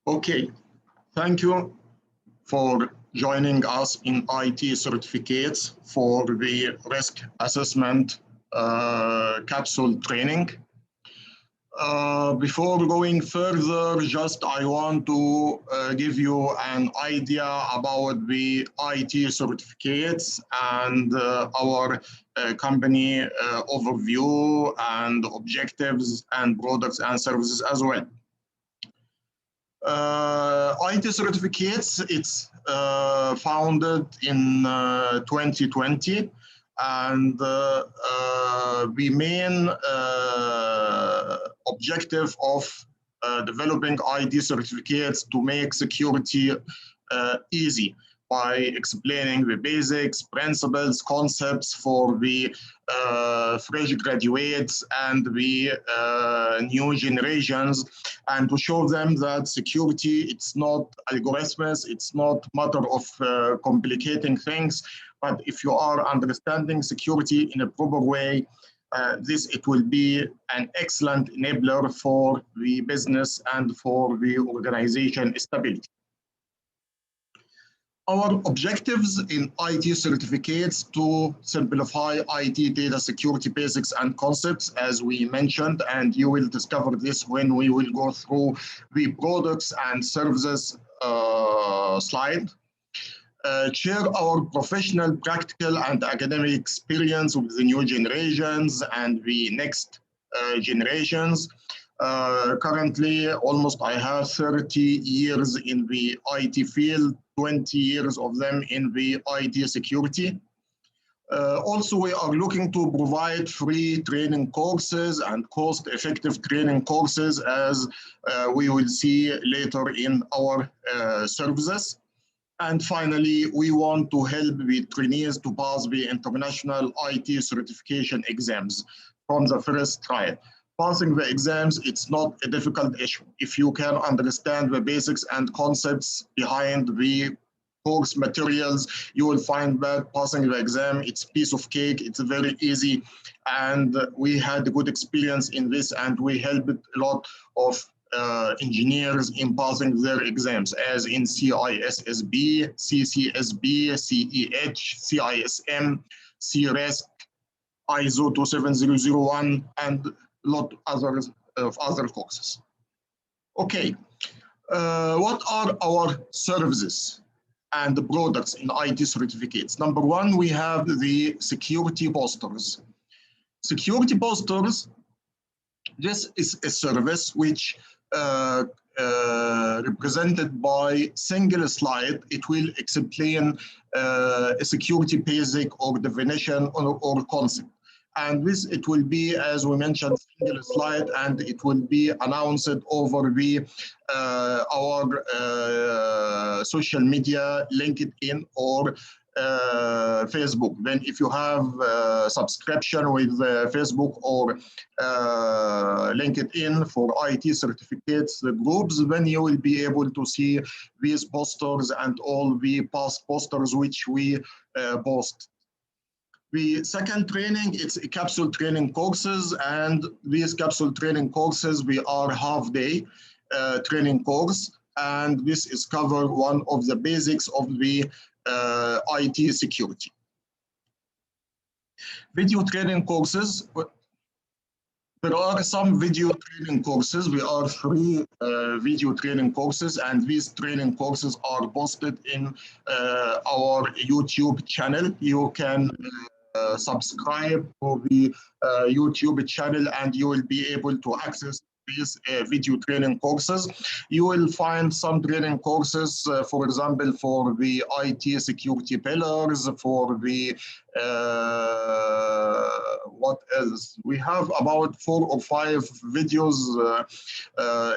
Okay, thank you for joining us in IT certificates for the risk assessment capsule training. Before going further, just I want to give you an idea about the IT certificates and our company overview and objectives and products and services as well. IT certificates, it's founded in 2020, and the main objective of developing IT certificates to make security easy by explaining the basics, principles, concepts for the fresh graduates and the new generations, and to show them that security, it's not algorithms, it's not matter of complicating things, but if you are understanding security in a proper way, it will be an excellent enabler for the business and for the organization stability. Our objectives in IT certificates to simplify IT data security basics and concepts, as we mentioned, and you will discover this when we will go through the products and services slide. Share our professional, practical, and academic experience with the new generations and the next generations. Currently, almost I have 30 years in the IT field, 20 years of them in the IT security. Also, we are looking to provide free training courses and cost-effective training courses, as we will see later in our services. And finally, we want to help the trainees to pass the international IT certification exams from the first try. Passing the exams, it's not a difficult issue. If you can understand the basics and concepts behind the course materials, you will find that passing the exam, it's a piece of cake, it's very easy. And we had a good experience in this, and we helped a lot of engineers in passing their exams, as in CISSB, CCSB, CEH, CISM, CRESC, ISO 27001, and a lot of other courses. Okay, what are our services and the products in IT certificates? Number one, we have the security posters. Security posters, this is a service which represented by single slide. It will explain a security basic or definition or concept. And this, it will be, as we mentioned, single slide, and it will be announced over the our social media, LinkedIn or Facebook. Then if you have subscription with Facebook or LinkedIn for IT certificates groups, then you will be able to see these posters and all the past posters which we post. The second training, it's a capsule training courses, and these capsule training courses, we are half-day training course, and this is cover one of the basics of the IT security. Video training courses. There are some video training courses. We are free video training courses, and these training courses are posted in our YouTube channel. You can subscribe to the YouTube channel, and you will be able to access these video training courses. You will find some training courses, for example, for the IT security pillars, for the what else? We have about 4 or 5 videos.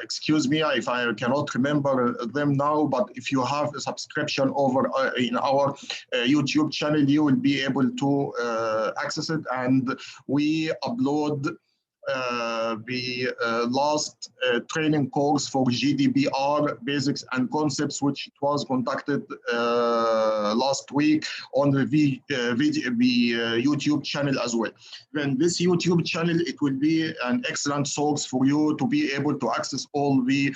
Excuse me if I cannot remember them now, but if you have a subscription over in our YouTube channel, you will be able to access it, and we upload the last training course for GDPR basics and concepts, which was conducted last week on the YouTube channel as well. Then this YouTube channel, it will be an excellent source for you to be able to access all the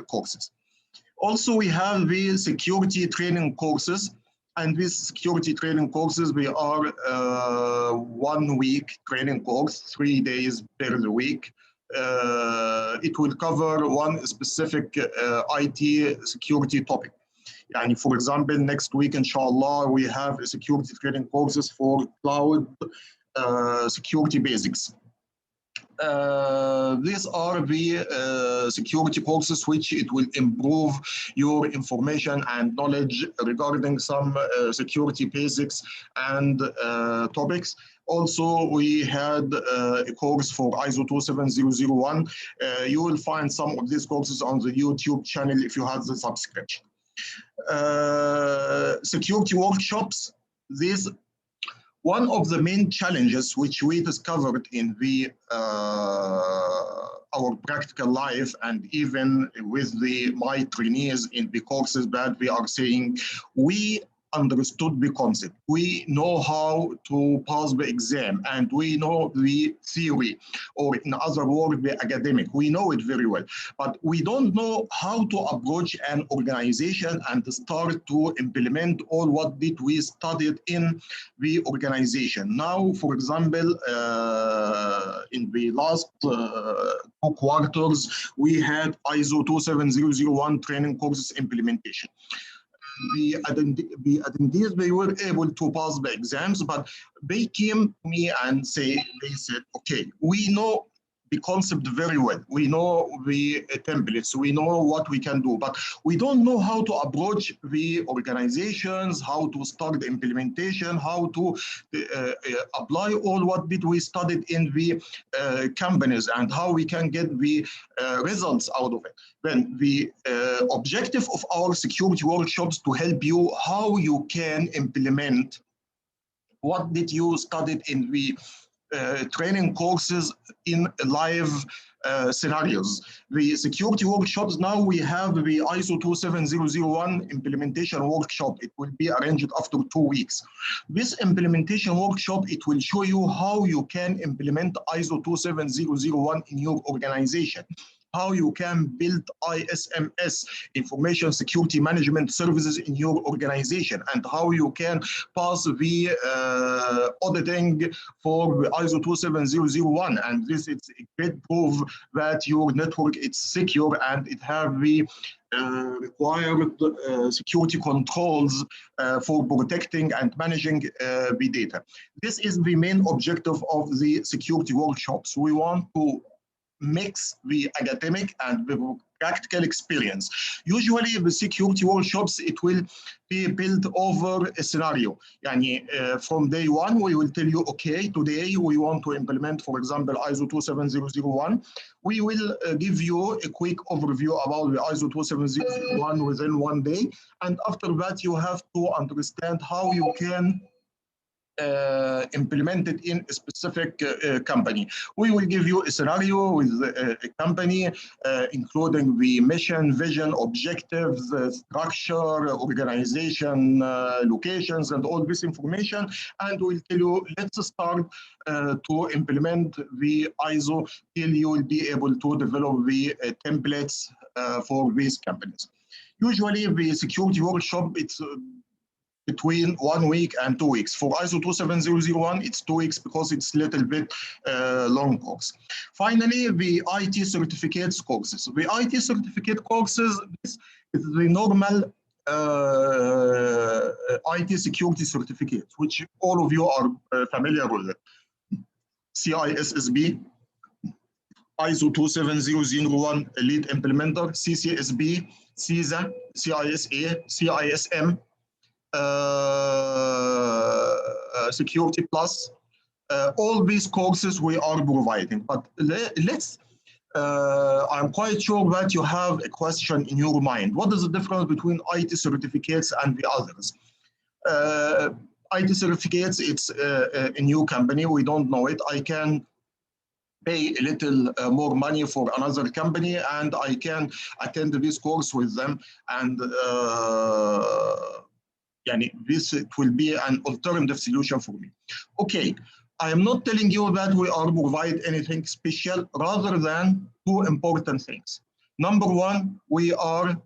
courses. Also, we have the security training courses. And these security training courses, we are 1 week training course, 3 days per week. It will cover one specific IT security topic. And for example, next week, inshallah, we have security training courses for cloud security basics. These are the security courses which it will improve your information and knowledge regarding some security basics and topics. Also, we had a course for ISO 27001. You will find some of these courses on the YouTube channel if you have the subscription. Security workshops. These one of the main challenges which we discovered in our practical life, and even with my trainees in the courses that we are saying, we understood the concept. We know how to pass the exam, and we know the theory, or in other words, the academic. We know it very well, but we don't know how to approach an organization and start to implement all what did we studied in the organization. Now, for example, in the last 2 quarters, we had ISO 27001 training courses implementation. The attendees, they were able to pass the exams, but they came to me and they said, okay, we know the concept very well. We know the templates, we know what we can do, but we don't know how to approach the organizations, how to start the implementation, how to apply all what did we studied in the companies, and how we can get the results out of it. Then the objective of our security workshops to help you how you can implement what did you studied in the training courses in live scenarios. The security workshops, now we have the ISO 27001 implementation workshop. It will be arranged after 2 weeks. This implementation workshop, it will show you how you can implement ISO 27001 in your organization, how you can build ISMS, Information Security Management Services, in your organization, and how you can pass the auditing for the ISO 27001. And this is a great proof that your network is secure and it has the required security controls for protecting and managing the data. This is the main objective of the security workshops. We want to mix the academic and the practical experience. Usually the security workshops, it will be built over a scenario. From day one, we will tell you, okay, today we want to implement, for example, ISO 27001. We will give you a quick overview about the ISO 27001 within 1 day. And after that, you have to understand how you can implemented in a specific company. We will give you a scenario with a company, including the mission, vision, objectives, structure, organization, locations, and all this information. And we'll tell you, let's start to implement the ISO till you will be able to develop the templates for these companies. Usually the security workshop, it's between 1 week and 2 weeks. For ISO 27001, it's 2 weeks because it's a little bit long course. Finally, the IT certificates courses. The IT certificate courses, this is the normal IT security certificates, which all of you are familiar with it. CISSP, ISO 27001 Lead Implementer, CCSP, CISA, CISA, CISM, Security Plus, all these courses we are providing. But I'm quite sure that you have a question in your mind. What is the difference between IT certificates and the others? IT certificates, it's a new company. We don't know it. I can pay a little more money for another company and I can attend this course with them, and this will be an alternative solution for me. Okay, I am not telling you that we are provide anything special, rather than 2 important things. Number one, we are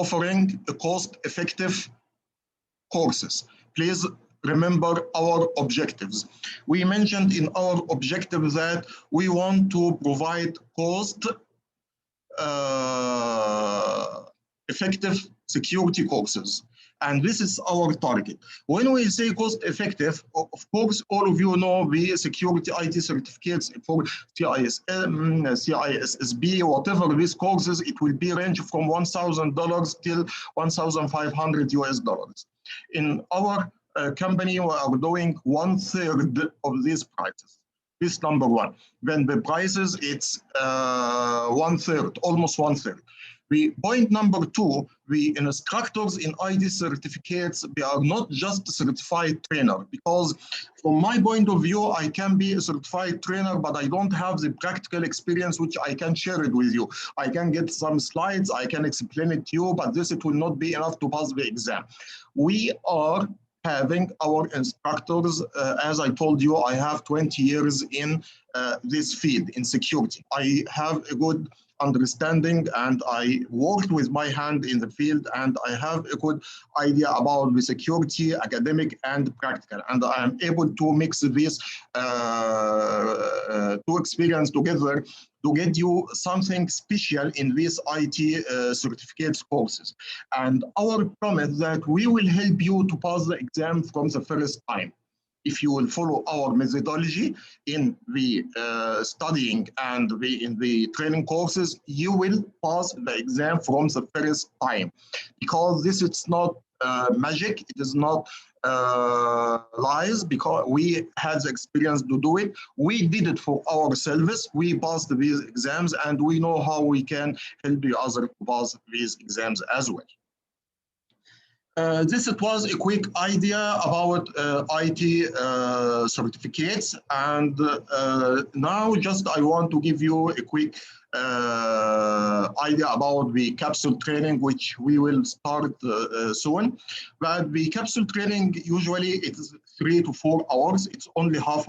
offering cost-effective courses. Please remember our objectives. We mentioned in our objective that we want to provide effective security courses. And this is our target. When we say cost effective, of course, all of you know the security IT certificates for CISM, CISSP, whatever these courses, it will be range from $1,000 till $1,500. In our company, we are doing 1/3 of these prices. This number one. Then the prices, it's 1/3, almost 1/3. The point number two, the instructors in IT certificates, they are not just certified trainer, because from my point of view, I can be a certified trainer, but I don't have the practical experience which I can share it with you. I can get some slides, I can explain it to you, but this, it will not be enough to pass the exam. We are having our instructors, as I told you, I have 20 years in this field, in security. I have a good understanding and I worked with my hand in the field and I have a good idea about the security, academic and practical. And I am able to mix these two experiences together to get you something special in these IT certificates courses. And our promise that we will help you to pass the exam from the first time. If you will follow our methodology in the studying and in the training courses, you will pass the exam from the first time. Because this is not magic, it is not lies, because we had the experience to do it. We did it for ourselves. We passed these exams and we know how we can help the other to pass these exams as well. This was a quick idea about IT certificates, and now just I want to give you a quick idea about the capsule training, which we will start soon. But the capsule training, usually it is 3 to 4 hours. It's only half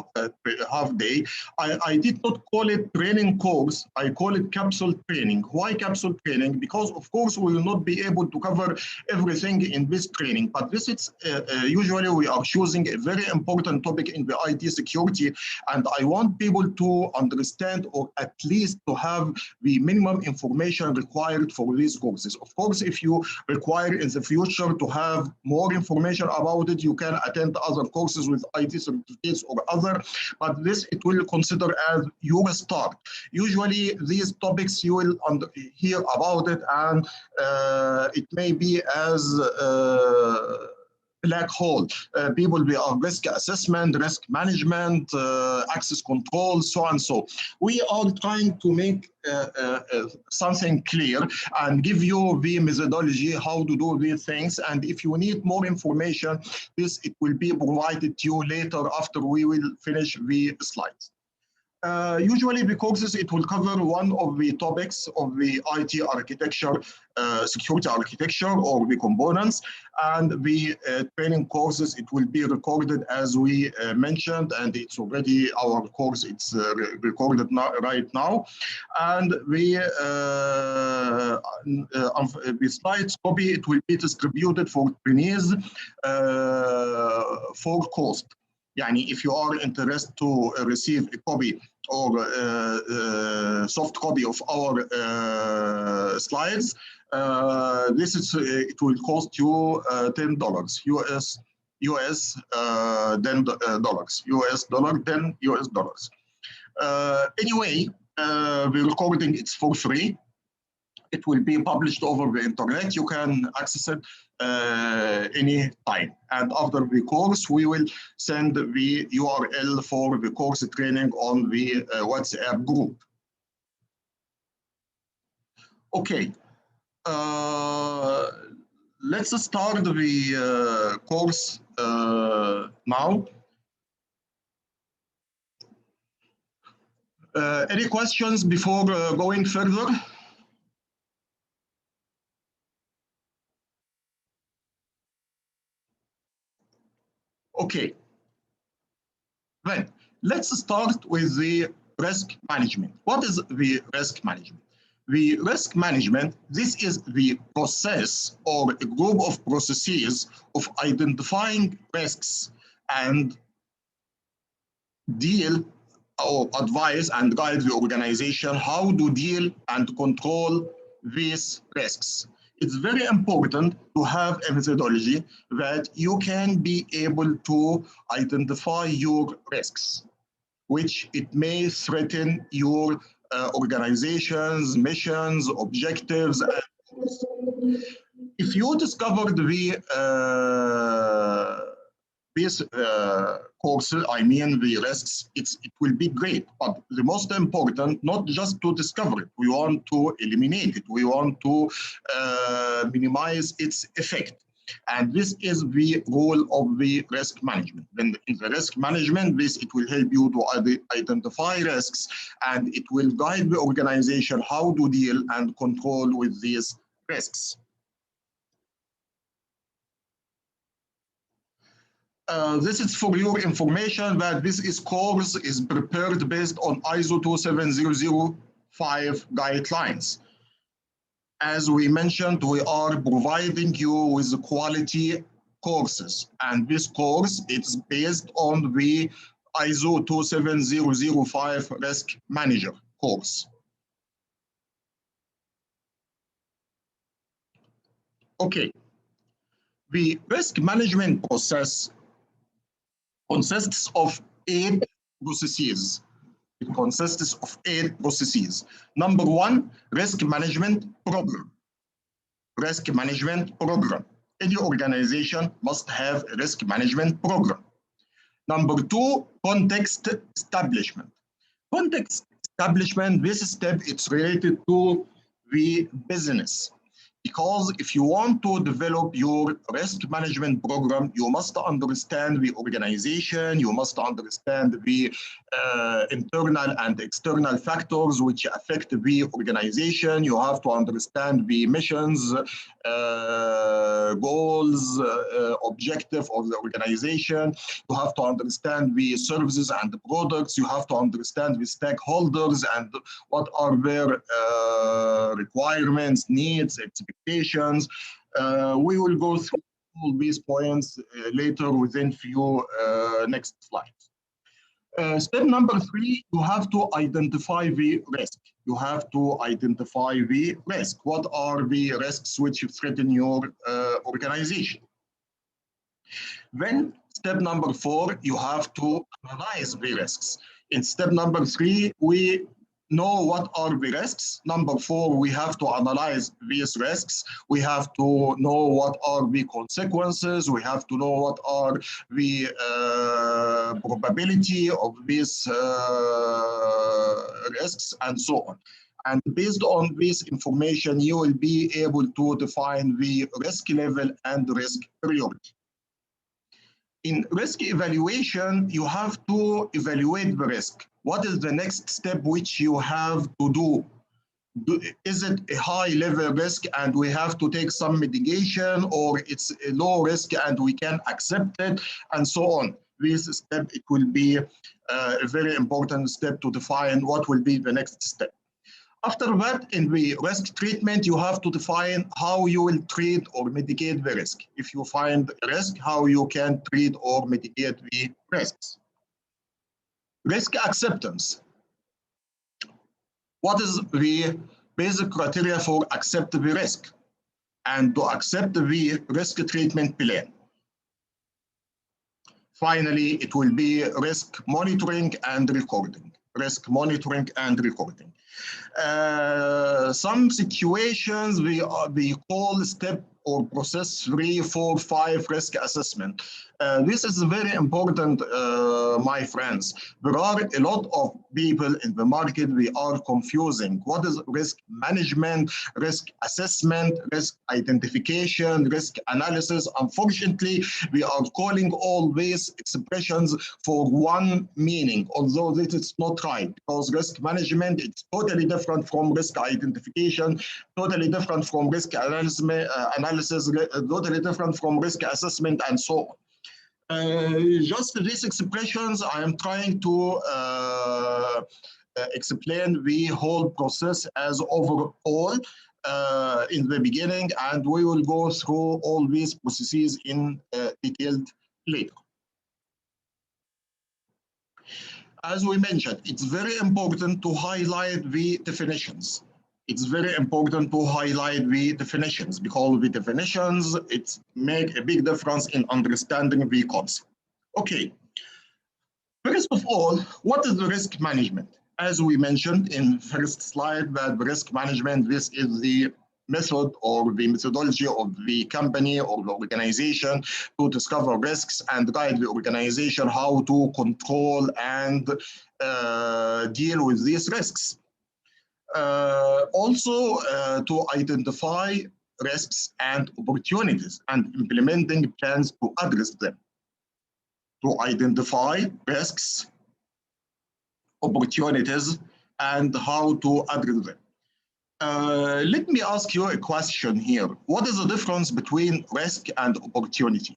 day. I did not call it training course. I call it capsule training. Why capsule training? Because of course we will not be able to cover everything in this training. But this is usually we are choosing a very important topic in the IT security, and I want people to understand, or at least to have the minimum information required for these courses. Of course, if you require in the future to have more information about it, you can attend other courses with IT certificates or other, but this it will consider as your start. Usually these topics you will hear about it, and it may be as black hole. People will are risk assessment, risk management, access control, so and so. We are trying to make something clear and give you the methodology how to do these things. And if you need more information, this it will be provided to you later after we will finish the slides. Usually the courses, it will cover one of the topics of the IT architecture, security architecture, or the components, and the training courses, it will be recorded as we mentioned, and it's already our course, it's recorded right now. And the slides copy, it will be distributed for trainees for cost. Yani if you are interested to receive a copy or soft copy of our slides, this is it will cost you $10 US then dollars, US dollar, then US dollars. Anyway, the recording is for free. It will be published over the internet. You can access it any time. And after the course, we will send the URL for the course training on the WhatsApp group. Okay. Let's start the course now. Any questions before going further? Okay, then let's start with the risk management. What is the risk management? The risk management, this is the process or a group of processes of identifying risks and deal or advise and guide the organization how to deal and control these risks. It's very important to have a methodology that you can be able to identify your risks, which it may threaten your organization's missions, objectives. If you discovered the this course, I mean the risks, it will be great. But the most important, not just to discover it, we want to eliminate it. We want to minimize its effect. And this is the role of the risk management. Then in the risk management, it will help you to identify risks, and it will guide the organization how to deal and control with these risks. This is for your information that this course is prepared based on ISO 27005 guidelines. As we mentioned, we are providing you with quality courses, and this course is based on the ISO 27005 Risk Manager course. Okay, the risk management process consists of 8 processes. It consists of 8 processes. Number 1, risk management program. Risk management program. Any organization must have a risk management program. Number 2, context establishment. Context establishment, this step, it's related to the business. Because if you want to develop your risk management program, you must understand the organization, you must understand the internal and external factors which affect the organization, you have to understand the missions, goals, objective of the organization, you have to understand the services and the products, you have to understand the stakeholders and what are their requirements, needs, expectations. We will go through all these points later within few next slides. Step number 3, you have to identify the risk. You have to identify the risk. What are the risks which threaten your organization? Then step number 4, you have to analyze the risks. In step number 3, we know what are the risks. Number 4, we have to analyze these risks. We have to know what are the consequences. We have to know what are the probability of these risks and so on. And based on this information, you will be able to define the risk level and risk priority. In risk evaluation, you have to evaluate the risk. What is the next step which you have to do? Is it a high level risk and we have to take some mitigation, or it's a low risk and we can accept it, and so on? This step, it will be a very important step to define what will be the next step. After that, in the risk treatment, you have to define how you will treat or mitigate the risk. If you find a risk, how you can treat or mitigate the risks. Risk acceptance. What is the basic criteria for accept the risk and to accept the risk treatment plan? Finally, it will be risk monitoring and recording. Risk monitoring and recording. Some situations we call step or process 3, 4, 5 risk assessment. This is very important, my friends. There are a lot of people in the market, we are confusing. What is risk management, risk assessment, risk identification, risk analysis? Unfortunately, we are calling all these expressions for one meaning, although this is not right, because risk management is totally different from risk identification, totally different from risk analysis, totally different from risk assessment, and so on. Just these expressions, I am trying to explain the whole process as overall in the beginning, and we will go through all these processes in detail later. As we mentioned, it's very important to highlight the definitions. It's very important to highlight the definitions because the definitions, it make a big difference in understanding the concept. Okay, first of all, what is the risk management? As we mentioned in first slide, that the risk management, this is the method or the methodology of the company or the organization to discover risks and guide the organization how to control and deal with these risks. Also, to identify risks and opportunities and implementing plans to address them. To identify risks, opportunities, and how to address them. Let me ask you a question here. What is the difference between risk and opportunity?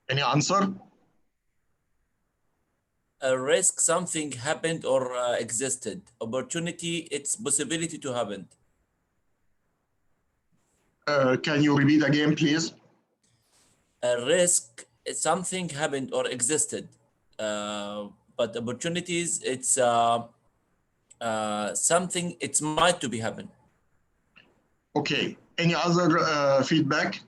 Any answer? A risk, something happened or existed. Opportunity, it's possibility to happen. Can you repeat again, please? A risk, something happened or existed. But opportunities, it's something, it's might to be happen. Okay. Any other feedback?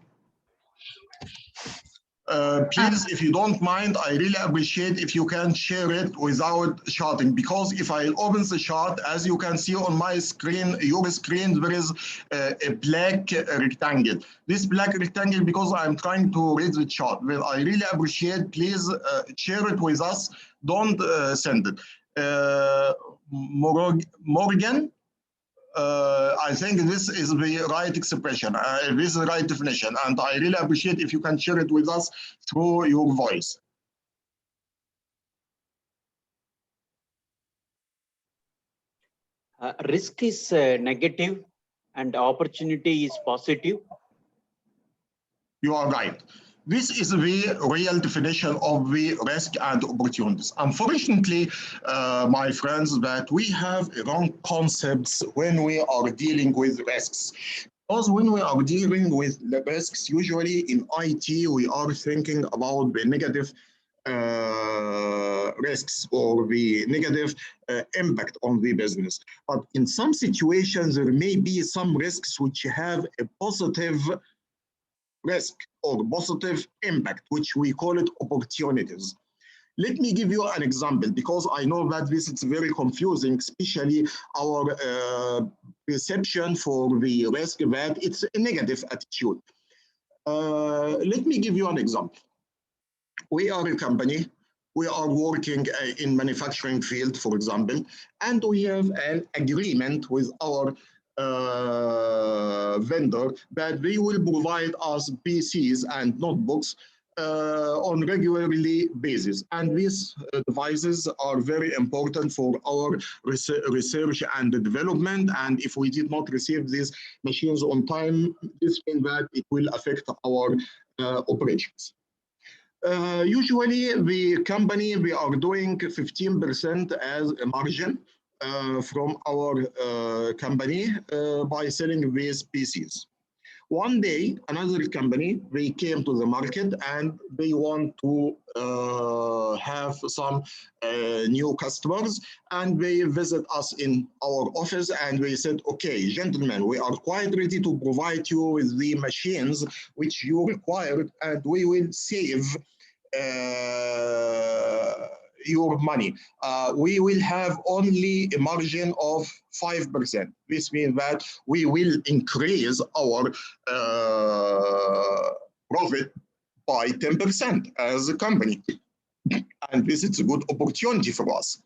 Please, if you don't mind, I really appreciate if you can share it without shouting, because if I open the chart, as you can see on my screen, your screen, there is a black rectangle. This black rectangle, because I'm trying to read the chart, well, I really appreciate, please share it with us. Don't send it. Morgan, I think this is the right expression. This is the right definition, and I really appreciate if you can share it with us through your voice. Risk is negative and opportunity is positive. You are right. This is the real definition of the risk and opportunities. Unfortunately, my friends, that we have wrong concepts when we are dealing with risks. Because when we are dealing with the risks, usually in IT, we are thinking about the negative risks or the negative impact on the business. But in some situations, there may be some risks which have a positive risk or positive impact, which we call it opportunities. Let me give you an example, because I know that this is very confusing, especially our perception for the risk that it's a negative attitude. Let me give you an example. We are a company, we are working in manufacturing field, for example, and we have an agreement with our vendor that they will provide us PCs and notebooks on regularly basis. And these devices are very important for our research and development. And if we did not receive these machines on time, this means that it will affect our operations. Usually the company, we are doing 15% as a margin from our company by selling these PCs. One day, another company, they came to the market and they want to have some new customers, and they visit us in our office and they said, okay, gentlemen, we are quite ready to provide you with the machines which you required, and we will save your money. We will have only a margin of 5%. This means that we will increase our profit by 10% as a company. And this is a good opportunity for us.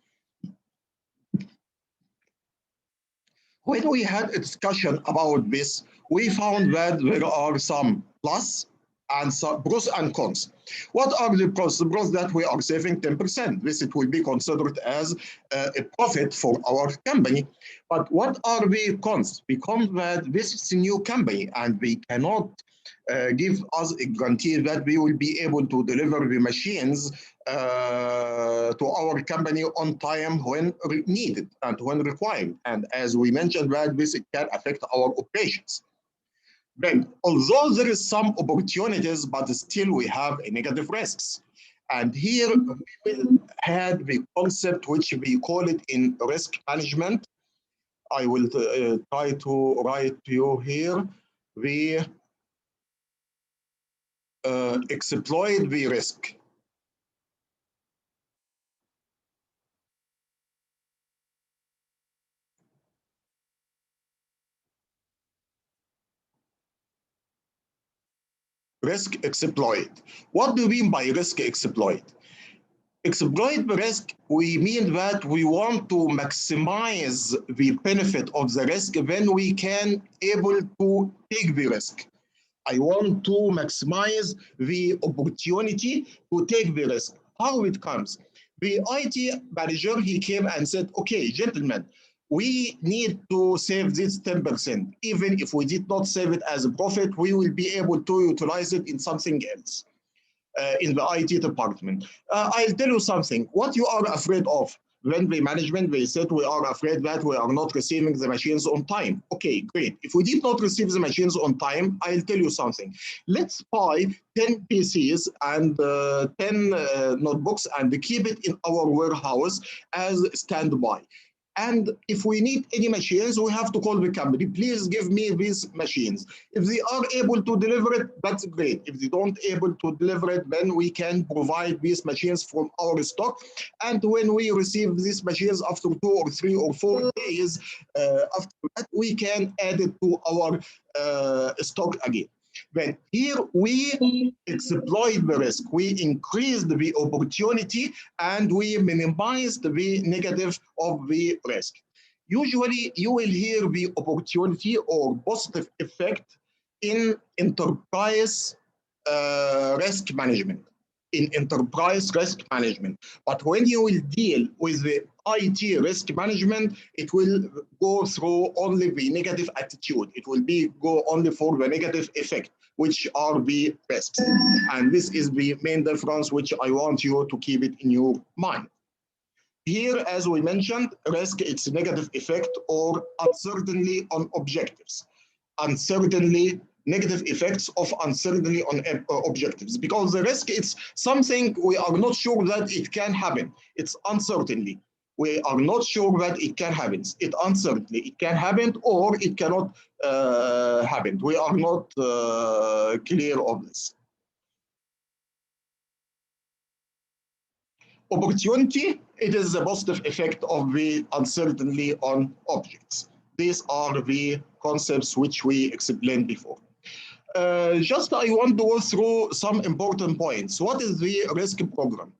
When we had a discussion about this, we found that there are some plus and some pros and cons. What are the pros? The pros that we are saving 10%. This it will be considered as a profit for our company. But what are the cons? The cons that this is a new company and we cannot give us a guarantee that we will be able to deliver the machines to our company on time when needed and when required. And as we mentioned, that this can affect our operations. Then, although there is some opportunities, but still we have a negative risks. And here we will have the concept which we call it in risk management. I will try to write to you here. We exploit the risk. Risk exploit. What do we mean by risk exploit? Exploit the risk, we mean that we want to maximize the benefit of the risk when we can able to take the risk. I want to maximize the opportunity to take the risk. How it comes? The IT manager, he came and said, okay, gentlemen, we need to save this 10%. Even if we did not save it as a profit, we will be able to utilize it in something else in the IT department. I'll tell you something. What you are afraid of when the management, they said we are afraid that we are not receiving the machines on time. Okay, great. If we did not receive the machines on time, I'll tell you something. Let's buy 10 PCs and 10 notebooks and keep it in our warehouse as standby. And if we need any machines, we have to call the company. Please give me these machines. If they are able to deliver it, that's great. If they don't able to deliver it, then we can provide these machines from our stock. And when we receive these machines after 2 or 3 or 4 days, after that, we can add it to our stock again. Then here we exploit the risk, we increase the opportunity, and we minimize the negative of the risk. Usually you will hear the opportunity or positive effect in enterprise risk management. In enterprise risk management. But when you will deal with the IT risk management, it will go through only the negative attitude. It will be go only for the negative effect, which are the risks. And this is the main difference which I want you to keep it in your mind. Here, as we mentioned, risk, it's a negative effect or uncertainty on objectives. Uncertainty, negative effects of uncertainty on objectives, because the risk, it's something we are not sure that it can happen. It's uncertainty. We are not sure that it can happen. It's uncertainty. It can happen or it cannot happen. We are not clear of this. Opportunity, it is the positive effect of the uncertainty on objects. These are the concepts which we explained before. Just I want to go through some important points. What is the risk program?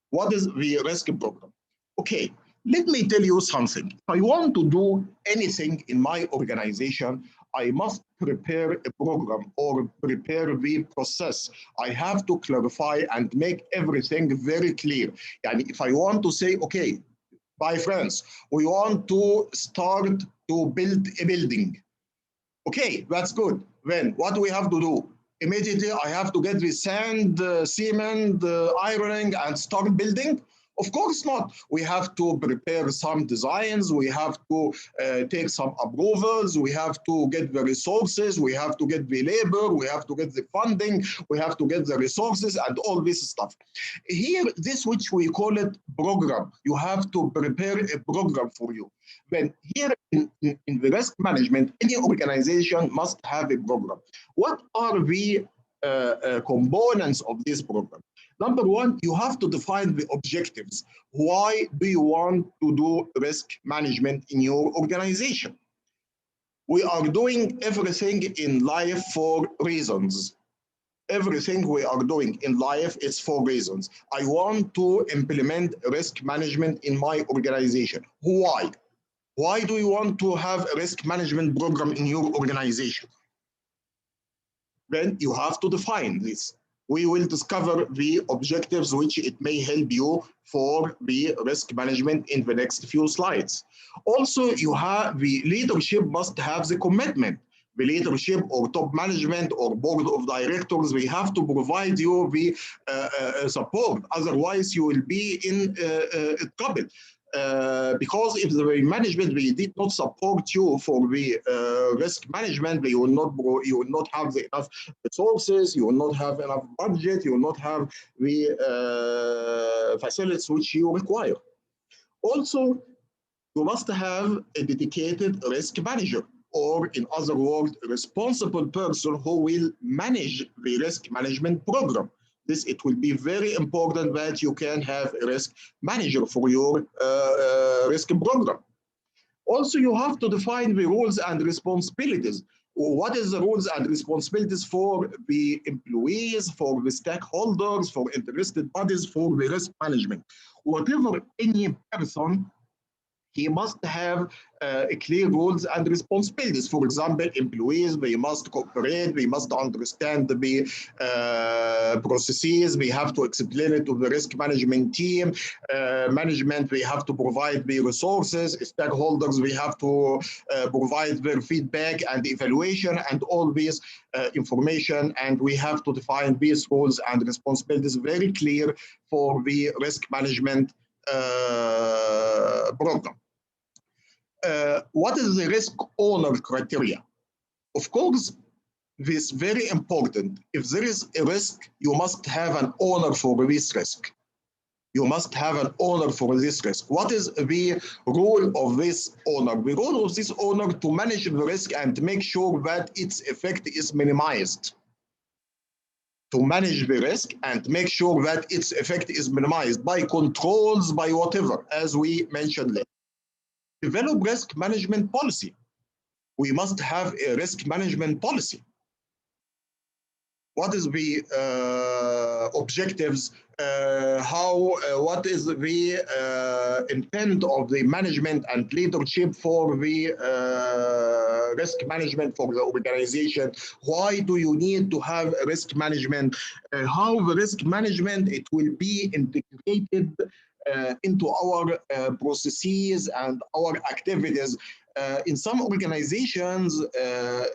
What is the risk program? Okay, let me tell you something. If I want to do anything in my organization, I must prepare a program or prepare the process. I have to clarify and make everything very clear. And if I want to say, okay, my friends, we want to start to build a building. Okay, that's good. Then what do we have to do? Immediately, I have to get the sand, cement, ironing, and start building? Of course not. We have to prepare some designs. We have to take some approvals. We have to get the resources. We have to get the labor. We have to get the funding. We have to get the resources and all this stuff. Here, this which we call it program. You have to prepare a program for you. Then here in the risk management, any organization must have a program. What are the components of this program? Number one, you have to define the objectives. Why do you want to do risk management in your organization? We are doing everything in life for reasons. Everything we are doing in life is for reasons. I want to implement risk management in my organization. Why? Why do you want to have a risk management program in your organization? then you have to define this. We will discover the objectives which it may help you for the risk management in the next few slides. Also, you have the leadership must have the commitment. The leadership or top management or board of directors, we have to provide you the support. Otherwise, you will be in trouble. Because if the management we did not support you for the risk management, you will not have the enough resources, you will not have enough budget, you will not have the facilities which you require. Also, you must have a dedicated risk manager, or in other words, a responsible person who will manage the risk management program. It will be very important that you can have a risk manager for your risk program. Also, you have to define the roles and responsibilities. What is the roles and responsibilities for the employees, for the stakeholders, for interested parties, for the risk management? Whatever any person, he must have clear roles and responsibilities. For example, employees, they must cooperate, they must understand the processes, they have to explain it to the risk management team. Management, they have to provide the resources. Stakeholders, we have to provide their feedback and evaluation and all this information. And we have to define these roles and responsibilities very clear for the risk management program. What is the risk owner criteria? Of course, this is very important. If there is a risk, you must have an owner for this risk. You must have an owner for this risk. What is the role of this owner? The role of this owner to manage the risk and make sure that its effect is minimized. To manage the risk and make sure that its effect is minimized by controls, by whatever, as we mentioned later. Develop risk management policy. We must have a risk management policy. What is the objectives? What is the intent of the management and leadership for the risk management for the organization? Why do you need to have a risk management? How the risk management, it will be integrated into our processes and our activities. In some organizations,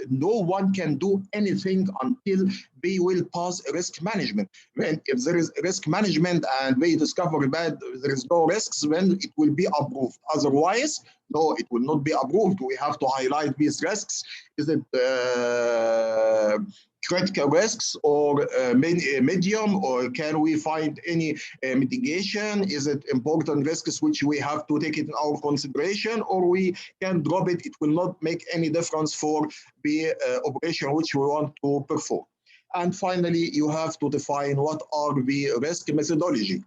no one can do anything until they will pass risk management. When if there is risk management and they discover that there is no risks, then it will be approved. Otherwise, no, it will not be approved. We have to highlight these risks. Is it critical risks or medium, or can we find any mitigation? Is it important risks which we have to take it in our consideration, or we can drop it? It will not make any difference for the operation which we want to perform. And finally, you have to define what are the risk methodology.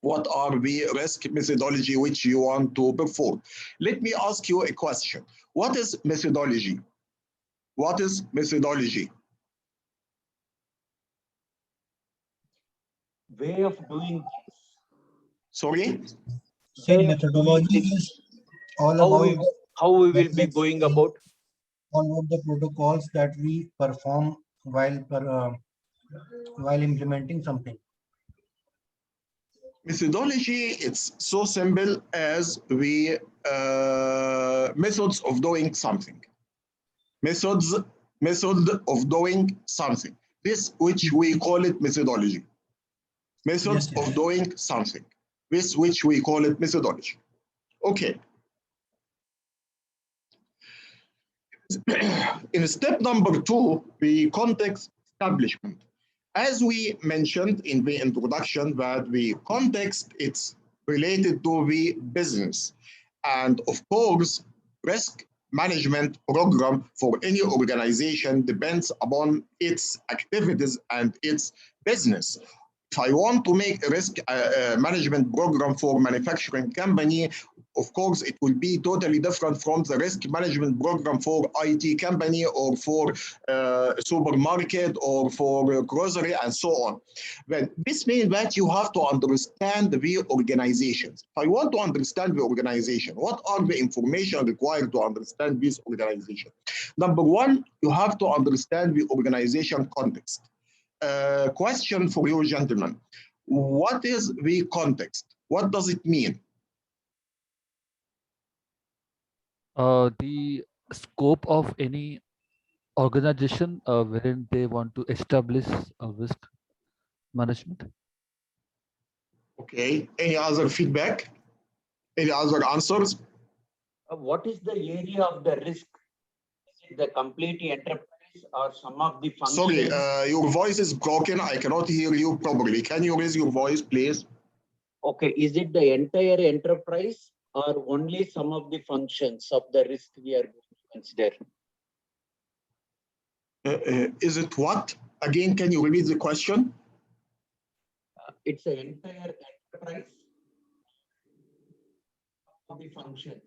What are the risk methodology which you want to perform? Let me ask you a question. What is methodology? What is methodology? Way of doing things. Sorry? So methodology is all about how we will be going about all of the protocols that we perform while implementing something. Methodology, it's so simple as the methods of doing something. Method of doing something. This which we call it methodology. Methods of doing something. This which we call it methodology. Okay. In step number 2, the context establishment. As we mentioned in the introduction, that the context, it's related to the business. And of course, risk management program for any organization depends upon its activities and its business. if I want to make a risk management program for manufacturing company, of course, it will be totally different from the risk management program for IT company or for supermarket or for grocery and so on. But this means that you have to understand the organizations. If I want to understand the organization, what are the information required to understand this organization? Number one, you have to understand the organization context. Question for you, gentlemen. What is the context? What does it mean? The scope of any organization wherein they want to establish risk management. Okay. Any other feedback? Any other answers? What is the area of the risk? Is it the complete enterprise or some of the functions? Sorry, your voice is broken. I cannot hear you properly. Can you raise your voice, please? Okay, is it the entire enterprise or only some of the functions of the risk we are going to consider? Is it what? Again, can you repeat the question? It's an entire enterprise of the functions.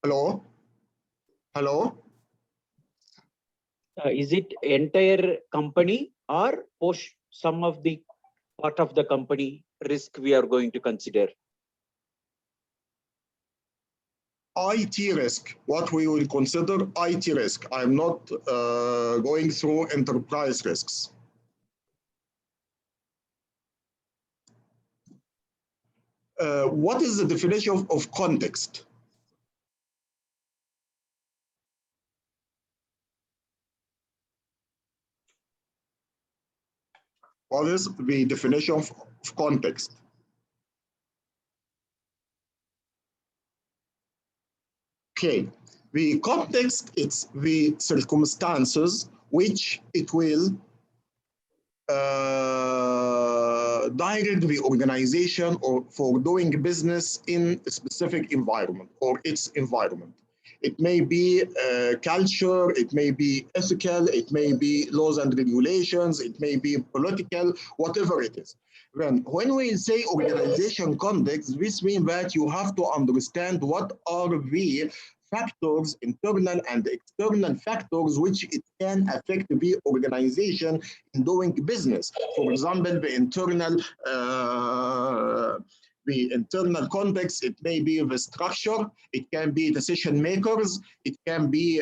Hello? Hello? Is it entire company or some of the part of the company risk we are going to consider? IT risk, what we will consider IT risk. I'm not going through enterprise risks. What is the definition of context? What is the definition of context? Okay, the context, it's the circumstances which it will direct the organization or for doing business in a specific environment or its environment. It may be culture, it may be ethical, it may be laws and regulations, it may be political, whatever it is. Then when we say organization context, this means that you have to understand what are the factors, internal and external factors, which it can affect the organization in doing business. For example, the internal context, it may be the structure, it can be decision makers, it can be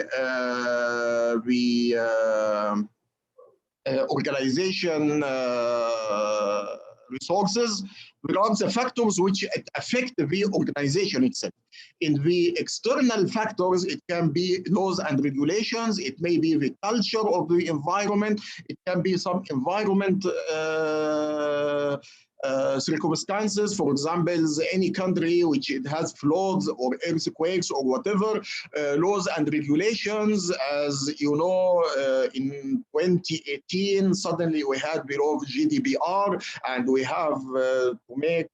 the organization resources. There are the factors which affect the organization itself. In the external factors, it can be laws and regulations, it may be the culture of the environment, it can be some environment circumstances. For example, any country which it has floods or earthquakes or whatever, laws and regulations. As you know, in 2018, suddenly we had the law of GDPR, and we have to make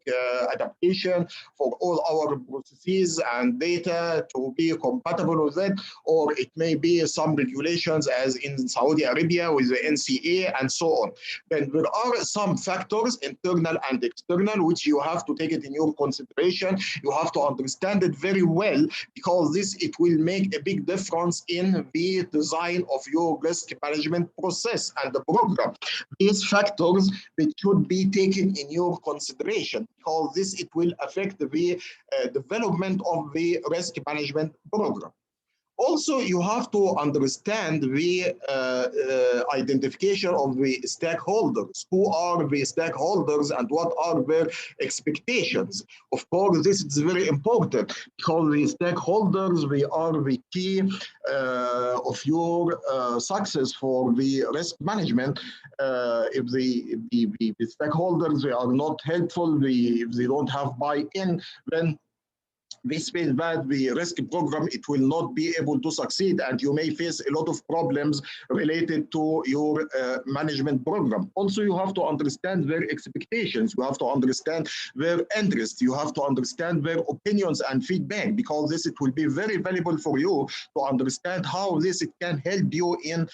adaptation for all our processes and data to be compatible with it. Or it may be some regulations, as in Saudi Arabia with the NCA and so on. Then there are some factors, internal and external, which you have to take it in your consideration. You have to understand it very well, because it will make a big difference in the design of your risk management process and the program. These factors, they should be taken in your consideration, because it will affect the development of the risk management program. Also, you have to understand the identification of the stakeholders. Who are the stakeholders and what are their expectations? Of course, this is very important, because the stakeholders, they are the key of your success for the risk management. If the stakeholders, they are not helpful, if they don't have buy-in, then this means that the risk program, it will not be able to succeed, and you may face a lot of problems related to your management program. Also, you have to understand their expectations. You have to understand their interests. You have to understand their opinions and feedback, because it will be very valuable for you to understand how it can help you in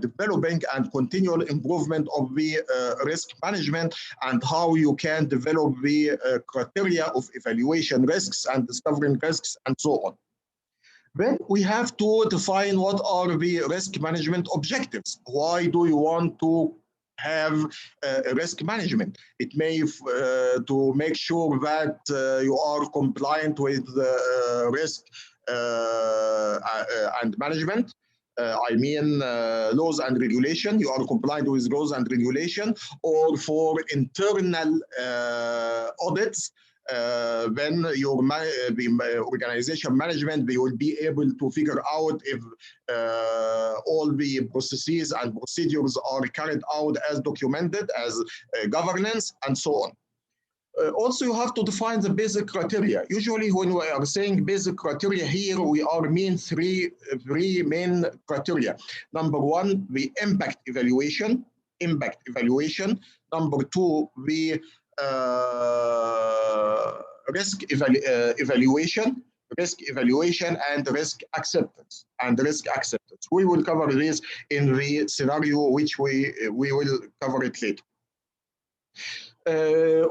developing and continual improvement of the risk management, and how you can develop the criteria of evaluation risks and discovering risks and so on. Then we have to define what are the risk management objectives. Why do you want to have risk management? It may to make sure that you are compliant with risk and management. I mean laws and regulation. You are compliant with laws and regulation, or for internal audits. Then the organization management, they will be able to figure out if all the processes and procedures are carried out as documented, as governance, and so on. Also, you have to define the basic criteria. Usually, when we are saying basic criteria here, we are mean three main criteria. Number one, the impact evaluation. Number two, the risk evaluation, and risk acceptance. We will cover this in the scenario, which we will cover it later.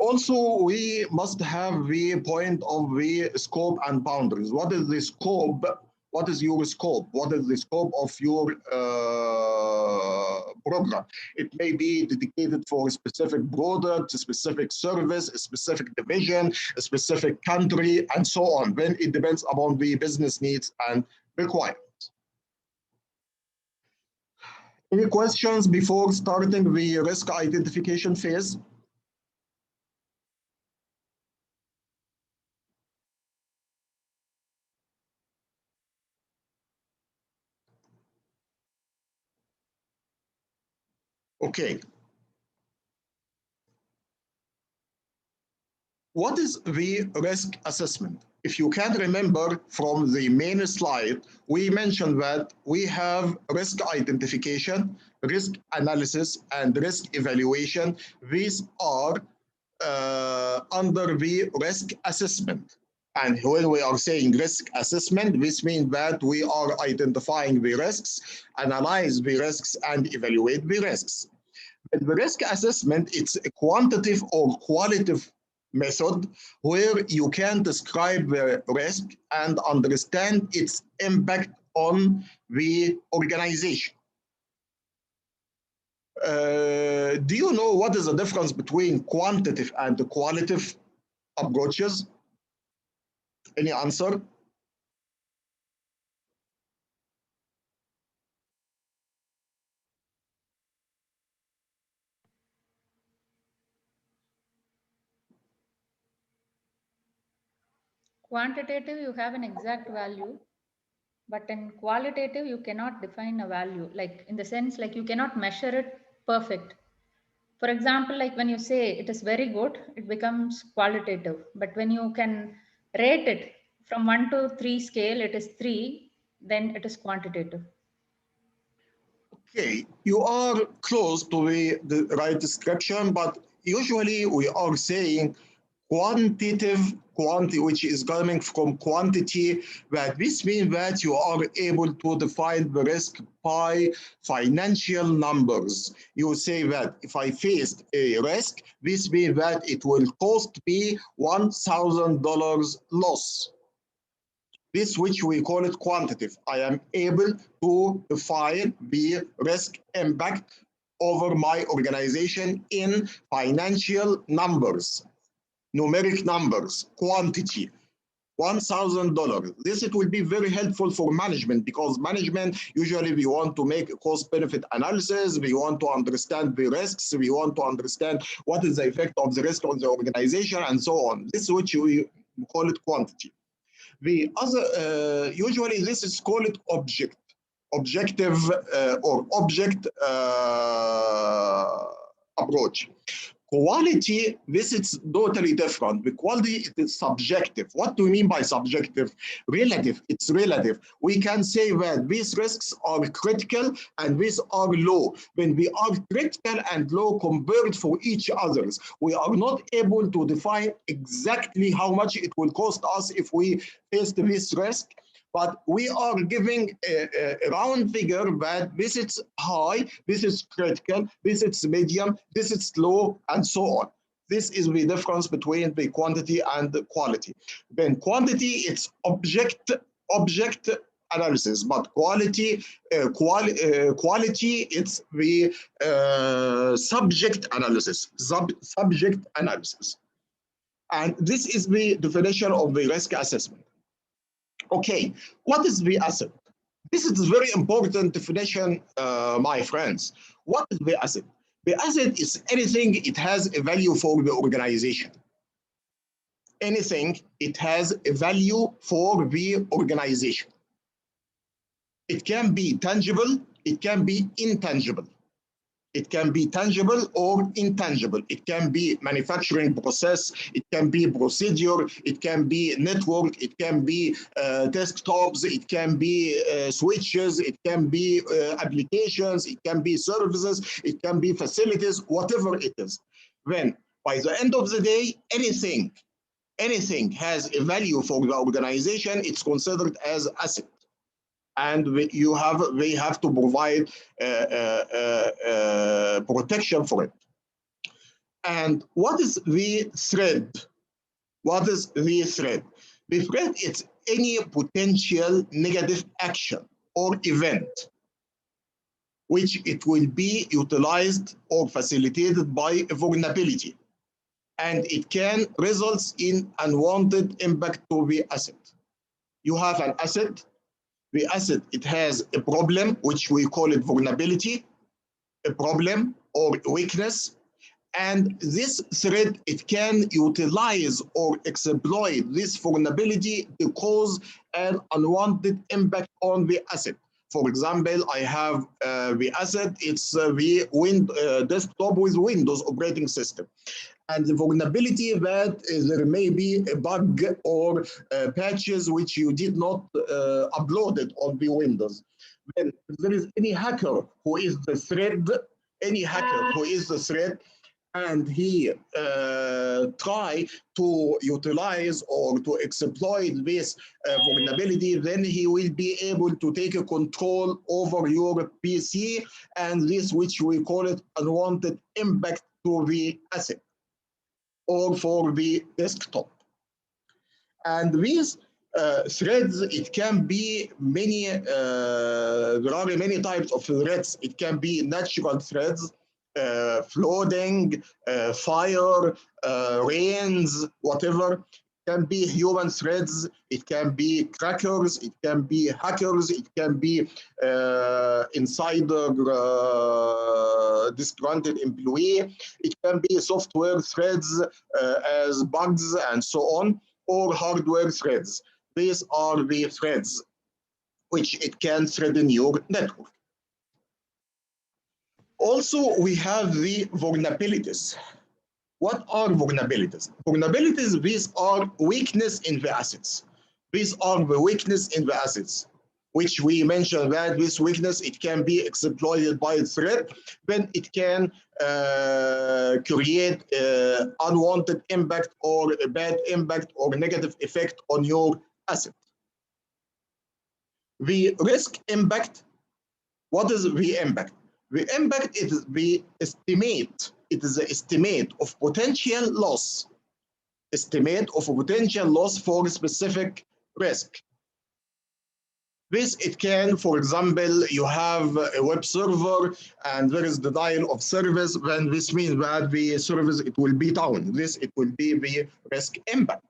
Also, we must have the point of the scope and boundaries. What is the scope? What is your scope? What is the scope of your program? It may be dedicated for a specific product, a specific service, a specific division, a specific country, and so on. Then it depends upon the business needs and requirements. Any questions before starting the risk identification phase? Okay. What is the risk assessment? If you can remember from the main slide, we mentioned that we have risk identification, risk analysis, and risk evaluation. These are under the risk assessment. And when we are saying risk assessment, this means that we are identifying the risks, analyze the risks, and evaluate the risks. But the risk assessment, it's a quantitative or qualitative method where you can describe the risk and understand its impact on the organization. Do you know what is the difference between quantitative and qualitative approaches? Any answer? Quantitative, you have an exact value, but in qualitative, you cannot define a value. Like in the sense, like you cannot measure it perfect. For example, like when you say it is very good, it becomes qualitative. But when you can rate it from 1 to 3 scale, it is 3, then it is quantitative. Okay, you are close to the right description, but usually we are saying quantitative, which is coming from quantity, that this means that you are able to define the risk by financial numbers. You say that if I faced a risk, this means that it will cost me $1,000 loss. This, which we call it quantitative. I am able to define the risk impact over my organization in financial numbers, numeric numbers, quantity, $1,000. This, it will be very helpful for management, because management, usually we want to make a cost-benefit analysis, we want to understand the risks, we want to understand what is the effect of the risk on the organization, and so on. This is what we call it quantity. The other, usually this is called objective or object approach. Quality, this is totally different. The quality, it is subjective. What do we mean by subjective? Relative, it's relative. We can say that these risks are critical and these are low. When we are critical and low compared for each others, we are not able to define exactly how much it will cost us if we face this risk. but we are giving a round figure that this is high, this is critical, this is medium, this is low, and so on. This is the difference between the quantity and the quality. Then quantity, it's object analysis, but quality, it's the subject analysis, subject analysis. And this is the definition of the risk assessment. Okay, what is the asset? This is a very important definition, my friends. What is the asset? The asset is anything it has a value for the organization. Anything it has a value for the organization. It can be tangible, it can be intangible. It can be tangible or intangible. It can be manufacturing process, it can be procedure, it can be network, it can be desktops, it can be switches, it can be applications, it can be services, it can be facilities, whatever it is. Then by the end of the day, anything has a value for the organization, it's considered as asset. And they have to provide protection for it. And what is the threat? What is the threat? The threat is any potential negative action or event which it will be utilized or facilitated by a vulnerability. And it can result in unwanted impact to the asset. You have an asset. The asset, it has a problem, which we call it vulnerability, a problem or weakness. And this threat, it can utilize or exploit this vulnerability to cause an unwanted impact on the asset. For example, I have the asset, it's the desktop with Windows operating system. And the vulnerability that there may be a bug or patches which you did not upload it on the Windows. Then if there is any hacker who is the threat, and he try to utilize or to exploit this vulnerability, then he will be able to take a control over your PC, and this which we call it unwanted impact to the asset or for the desktop. And these threads, it can be many, there are many types of threats. It can be natural threats, flooding, fire, rains, whatever. It can be human threats, it can be crackers, it can be hackers, it can be insider disgruntled employee, it can be software threats as bugs and so on, or hardware threats. These are the threats which it can threaten your network. Also, we have the vulnerabilities. What are vulnerabilities? Vulnerabilities, these are weakness in the assets. These are the weakness in the assets, which we mentioned that this weakness, it can be exploited by a threat, then it can create unwanted impact or a bad impact or negative effect on your asset. The risk impact, what is the impact? The impact is the estimate. It is the estimate of potential loss. Estimate of a potential loss for a specific risk. This, it can, for example, you have a web server and there is denial of service, then this means that the service, it will be down. This, it will be the risk impact.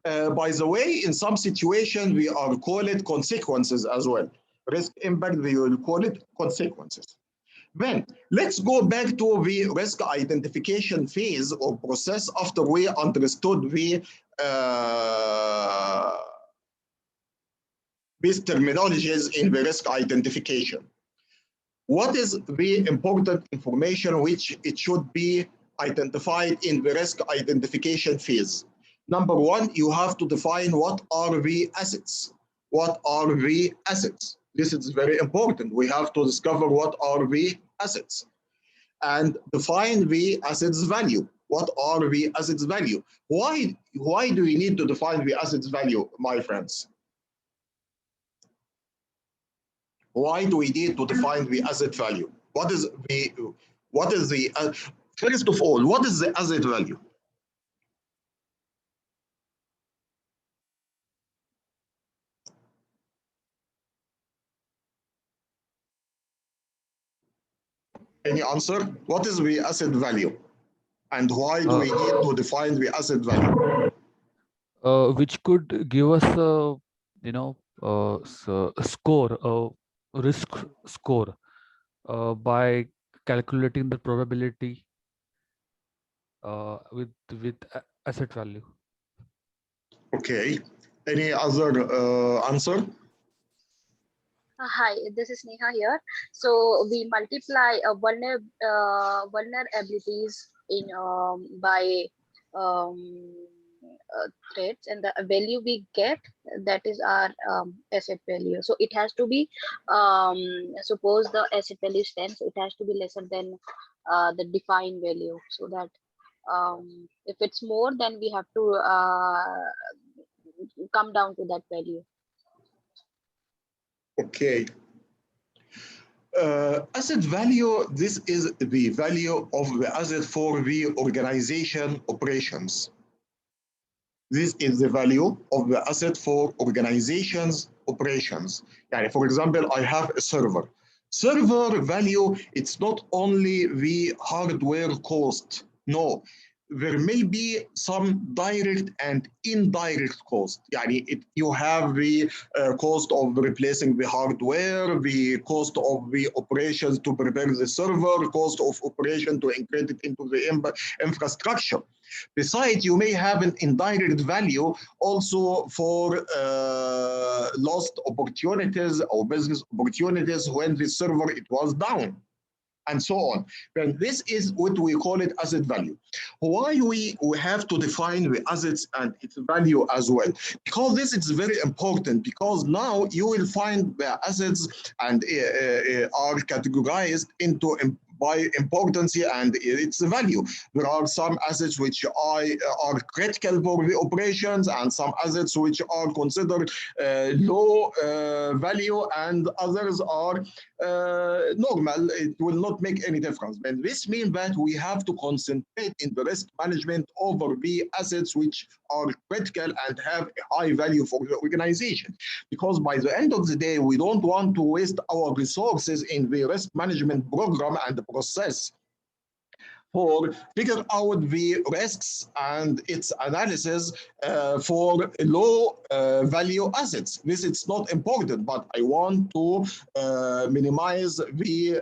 By the way, in some situations, we are call it consequences as well. Risk impact, we will call it consequences. Then let's go back to the risk identification phase or process after we understood the these terminologies in the risk identification. What is the important information which it should be identified in the risk identification phase? Number one, you have to define what are the assets. What are the assets? This is very important. We have to discover what are the assets and define the assets value. what are the assets value. Why do we need to define the assets value, my friends? Why do we need to define the asset value? First of all, what is the asset value? Any answer? What is the asset value? And why do we need to define the asset value? Which could give us a, a score, a risk score, by calculating the probability with asset value. Okay. Any other answer? Hi, this is Neha here. So we multiply vulnerabilities in by threats, and the value we get, that is our asset value. So it has to be, suppose the asset value stands, it has to be lesser than the defined value, so that if it's more, then we have to come down to that value. Okay. Asset value, this is the value of the asset for the organization operations. This is the value of the asset for organizations operations. For example, I have a server. Server value, it's not only the hardware cost. No, there may be some direct and indirect cost. You have the cost of replacing the hardware, the cost of the operations to prepare the server, cost of operation to integrate it into the infrastructure. Besides, you may have an indirect value also for lost opportunities or business opportunities when the server it was down, and so on. And this is what we call it asset value. Why we have to define the assets and its value as well? Because this is very important, because now you will find the assets and are categorized into by importance and its value. There are some assets which are critical for the operations, and some assets which are considered low value, and others are normal. It will not make any difference. And this means that we have to concentrate in the risk management over the assets which are critical and have a high value for the organization. Because by the end of the day, we don't want to waste our resources in the risk management program and the process for figure out the risks and its analysis for low value assets. This is not important, but I want to minimize the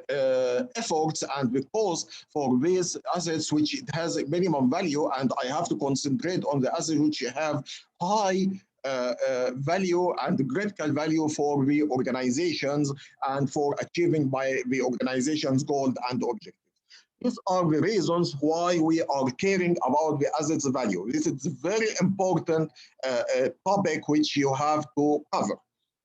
efforts and the cost for these assets which it has a minimum value, and I have to concentrate on the assets which have high value and critical value for the organizations and for achieving by the organization's goal and objectives. These are the reasons why we are caring about the assets value. This is a very important topic which you have to cover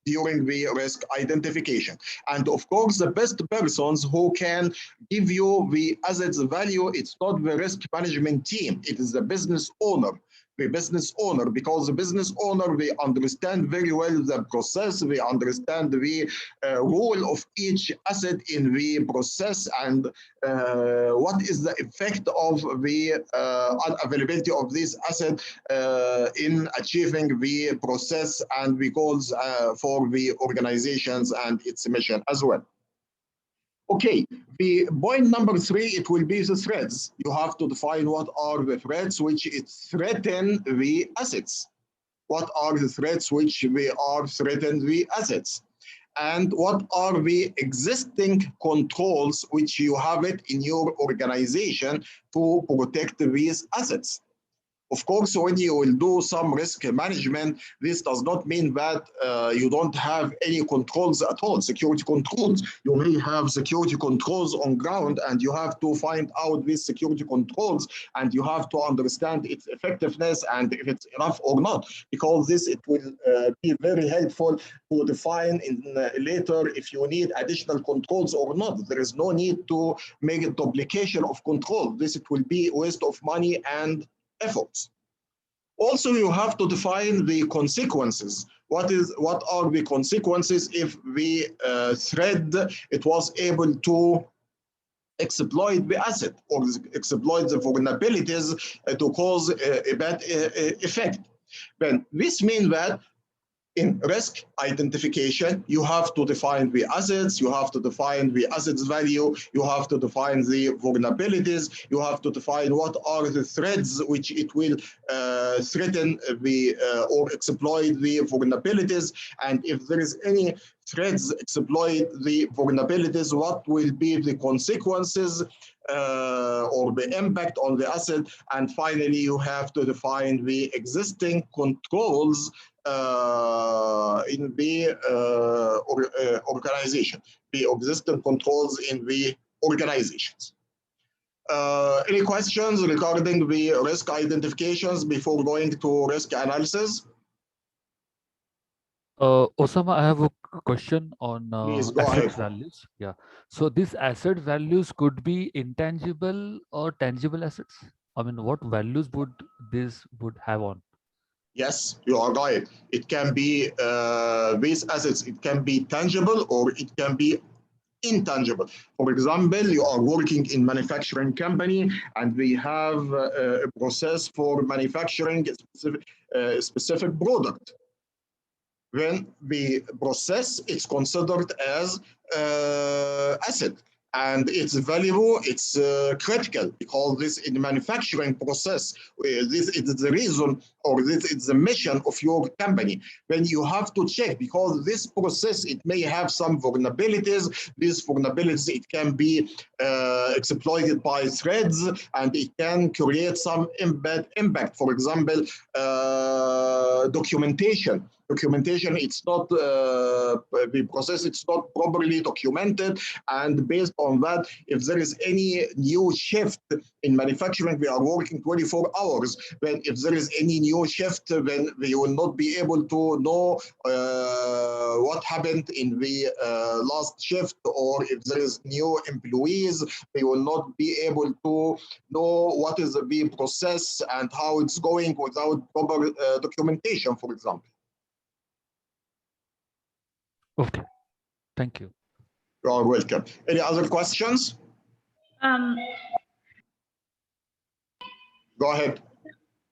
during the risk identification. And of course, the best persons who can give you the assets value, it's not the risk management team, it is the business owner. The business owner, because the business owner, they understand very well the process, they understand the role of each asset in the process, and what is the effect of the unavailability of this asset in achieving the process and the goals for the organizations and its mission as well. Okay, the point number 3, it will be the threats. You have to define what are the threats which threaten the assets. What are the threats which they are threaten the assets? And what are the existing controls which you have it in your organization to protect these assets? Of course, when you will do some risk management, this does not mean that you don't have any controls at all, security controls. You may have security controls on ground, and you have to find out these security controls, and you have to understand its effectiveness and if it's enough or not, because this it will be very helpful to define in later if you need additional controls or not. There is no need to make a duplication of control. This it will be a waste of money and efforts. Also, you have to define the consequences. What are the consequences if the thread it was able to exploit the asset or exploit the vulnerabilities to cause a bad effect? Then this means that in risk identification, you have to define the assets, you have to define the assets value, you have to define the vulnerabilities, you have to define what are the threats which it will threaten the or exploit the vulnerabilities, and if there is any threats exploit the vulnerabilities, what will be the consequences or the impact on the asset, and finally you have to define the existing controls in the organization, the existing controls in the organizations. Any questions regarding the risk identifications before going to risk analysis? Osama, I have a question on Please go asset ahead. values. Yeah. So these asset values could be intangible or tangible assets. I mean, what values would this would have on? Yes, you are right. It can be these assets, it can be tangible or it can be intangible. For example, you are working in manufacturing company and we have a process for manufacturing a specific product. When the process is considered as asset and it's valuable, it's critical, because this in the manufacturing process, this is the reason or this is the mission of your company. When you have to check, because this process, it may have some vulnerabilities. These vulnerabilities, it can be exploited by threats and it can create some impact. For example, documentation, it's not the process, it's not properly documented, and based on that, if there is any new shift in manufacturing, we are working 24 hours. When if there is any new shift, then we will not be able to know what happened in the last shift, or if there is new employees, we will not be able to know what is the process and how it's going without proper documentation, for example. Okay, thank you. You are welcome. Any other questions? Go ahead.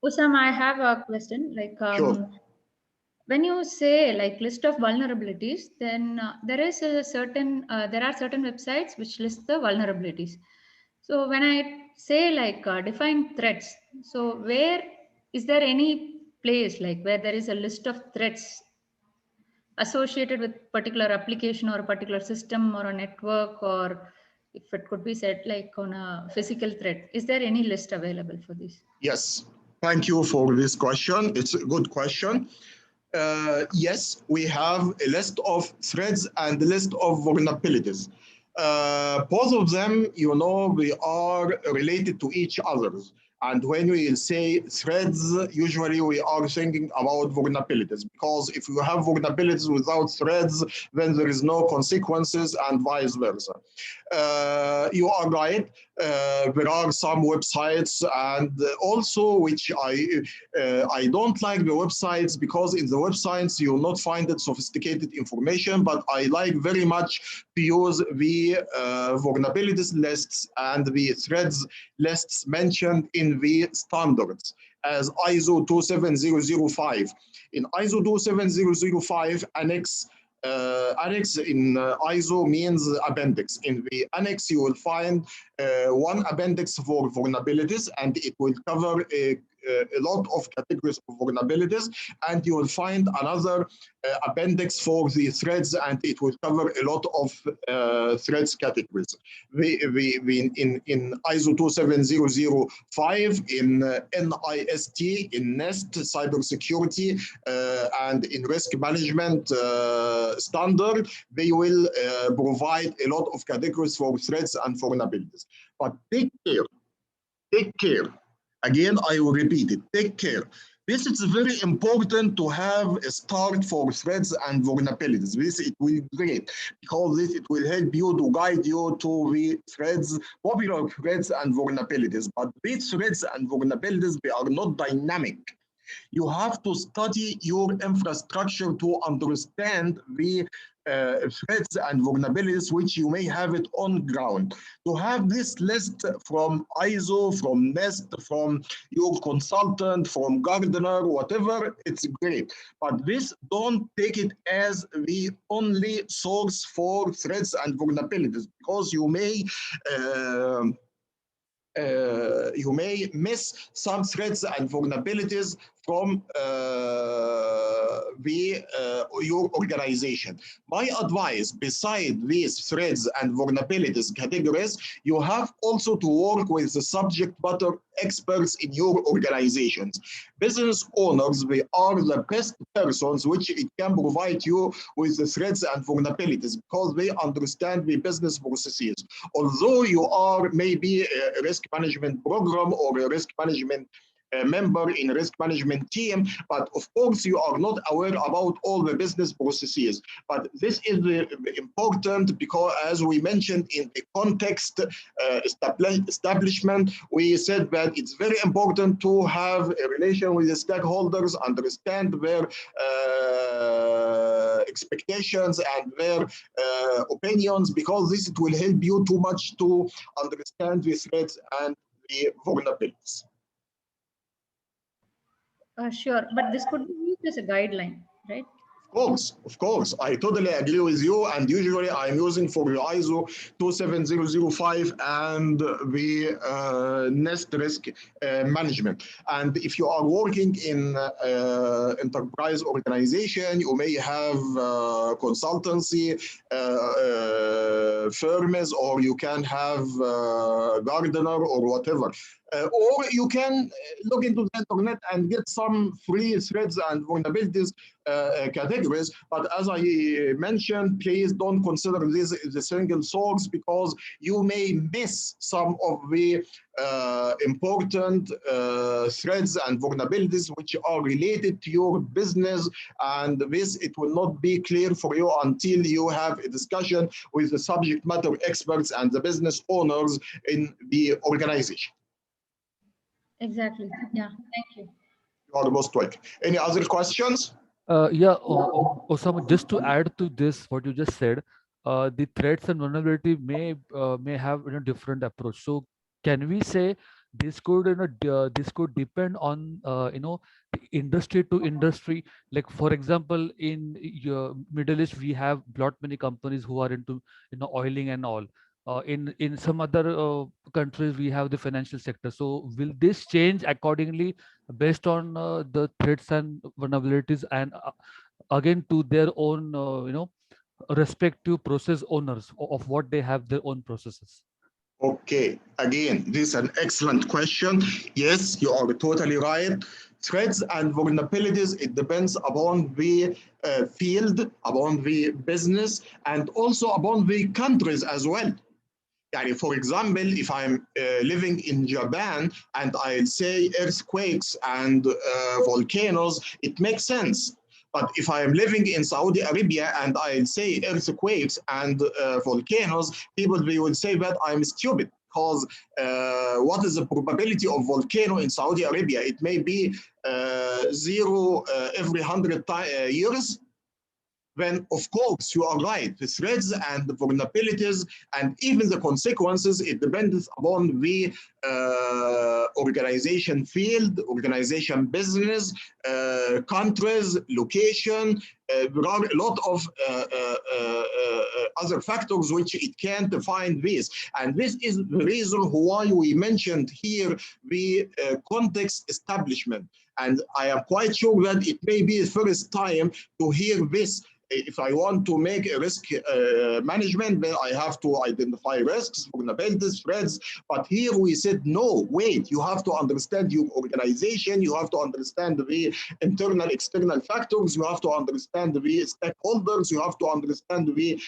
Usama, I have a question. Like, Sure. when you say like list of vulnerabilities, then there are certain websites which list the vulnerabilities. So when I say like define threats, so where is there any place like where there is a list of threats associated with particular application or a particular system or a network, or if it could be said like on a physical threat, is there any list available for this? Yes. Thank you for this question. It's a good question. Yes, we have a list of threats and a list of vulnerabilities. Both of them, you know, they are related to each other. And when we say threats, usually we are thinking about vulnerabilities, because if you have vulnerabilities without threats, then there is no consequences and vice versa. You are right. There are some websites, and also which I don't like the websites, because in the websites you will not find it sophisticated information, but I like very much to use the vulnerabilities lists and the threats lists mentioned in the standards as ISO 27005. In ISO 27005 annex, annex in ISO means appendix. In the annex, you will find one appendix for vulnerabilities, and it will cover a lot of categories of vulnerabilities, and you will find another appendix for the threats, and it will cover a lot of threats categories. We in ISO 27005, in NIST, in NEST, cybersecurity, and in risk management standard, they will provide a lot of categories for threats and vulnerabilities. But take care. Again, I will repeat it, take care. This is very important to have a start for threats and vulnerabilities. This it will be great because it will help you to guide you to the threats, popular threats and vulnerabilities. But these threats and vulnerabilities, they are not dynamic. You have to study your infrastructure to understand the threats and vulnerabilities which you may have it on ground. To have this list from ISO, from NEST, from your consultant, from Gardener, whatever, it's great. But this, don't take it as the only source for threats and vulnerabilities, because you may miss some threats and vulnerabilities from your organization. My advice, beside these threats and vulnerabilities categories, you have also to work with the subject matter experts in your organizations. Business owners, they are the best persons which it can provide you with the threats and vulnerabilities because they understand the business processes. Although you are maybe a risk management program or a risk management member in a risk management team, but of course you are not aware about all the business processes. But this is important because, as we mentioned in the context establishment, we said that it's very important to have a relation with the stakeholders, understand their expectations and their opinions, because this will help you too much to understand the threats and the vulnerabilities. Sure, but this could be used as a guideline, right? Of course, I totally agree with you. And usually I'm using for the ISO 27005 and the NEST risk management. And if you are working in enterprise organization, you may have consultancy firms, or you can have Gardener or whatever. Or you can look into the internet and get some free threats and vulnerabilities categories. But as I mentioned, please don't consider this as a single source, because you may miss some of the important threats and vulnerabilities which are related to your business. And this, it will not be clear for you until you have a discussion with the subject matter experts and the business owners in the organization. Exactly. Yeah, thank you. You are most welcome. Any other questions? Osama, just to add to this, what you just said, the threats and vulnerability may have different approach. So can we say this could this could depend on the industry to industry? Like for example, in Middle East, we have lot many companies who are into oiling and all. In some other countries, we have the financial sector. So will this change accordingly based on the threats and vulnerabilities, and again to their own respective process owners of what they have their own processes? Okay, again, this is an excellent question. Yes, you are totally right. Threats and vulnerabilities, it depends upon the field, upon the business, and also upon the countries as well. For example, if I'm living in Japan and I say earthquakes and volcanoes, it makes sense. But if I am living in Saudi Arabia and I say earthquakes and volcanoes, people, they will say that I'm stupid, because what is the probability of volcano in Saudi Arabia? It may be 0 every 100 years. Then of course you are right. The threats and the vulnerabilities and even the consequences, it depends upon the organization field, organization business, countries, location, there are a lot of other factors which it can define this. And this is the reason why we mentioned here the context establishment. And I am quite sure that it may be the first time to hear this. If I want to make a risk management, then I have to identify risks, vulnerabilities, threats. But here we said, no, wait, you have to understand your organization, you have to understand the internal, external factors, you have to understand the stakeholders, you have to understand the